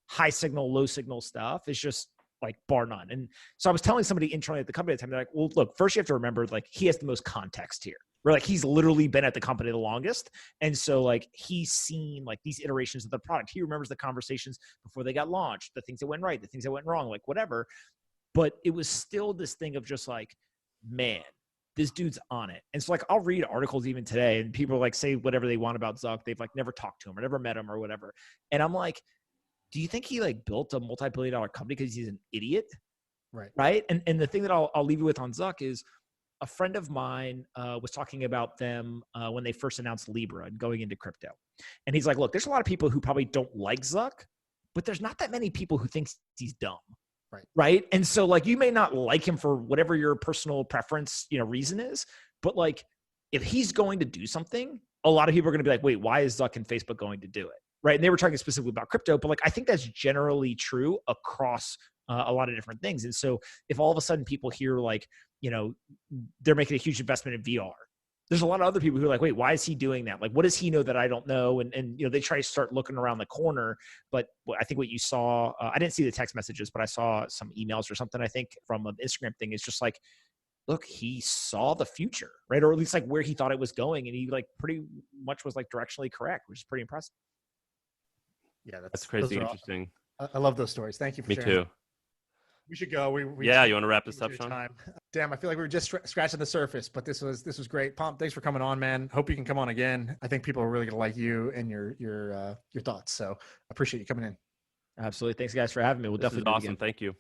high signal, low signal stuff is just like bar none. And so I was telling somebody internally at the company at the time, they're like, well, look, first you have to remember like he has the most context here. Where like he's literally been at the company the longest. And so like he's seen like these iterations of the product. He remembers the conversations before they got launched, the things that went right, the things that went wrong, like whatever. But it was still this thing of just like, man, this dude's on it. And so like I'll read articles even today and people like say whatever they want about Zuck. They've like never talked to him or never met him or whatever. And I'm like, do you think he like built a multi-billion-dollar company because he's an idiot? Right. And the thing that I'll leave you with on Zuck is a friend of mine was talking about them when they first announced Libra and going into crypto. And he's like, look, there's a lot of people who probably don't like Zuck, but there's not that many people who think he's dumb. Right. And so like, you may not like him for whatever your personal preference, reason is, but like, if he's going to do something, a lot of people are going to be like, wait, why is Zuck and Facebook going to do it? Right. And they were talking specifically about crypto, but like, I think that's generally true across a lot of different things. And so if all of a sudden people hear like, they're making a huge investment in VR, there's a lot of other people who are like, wait, why is he doing that? Like, what does he know that I don't know? And they try to start looking around the corner. But I think what you saw, I didn't see the text messages, but I saw some emails or something, I think from an Instagram thing. It's just like, look, he saw the future, right? Or at least like where he thought it was going. And he like pretty much was like directionally correct, which is pretty impressive. Yeah, that's crazy interesting. I love those stories. Thank you for sharing. Me too. We should go. We you want to wrap this up, Sean? Time. Damn, I feel like we were just scratching the surface, but this was great. Pomp, thanks for coming on, man. Hope you can come on again. I think people are really gonna like you and your thoughts. So I appreciate you coming in. Absolutely. Thanks guys for having me. We'll definitely do it again. Thank you.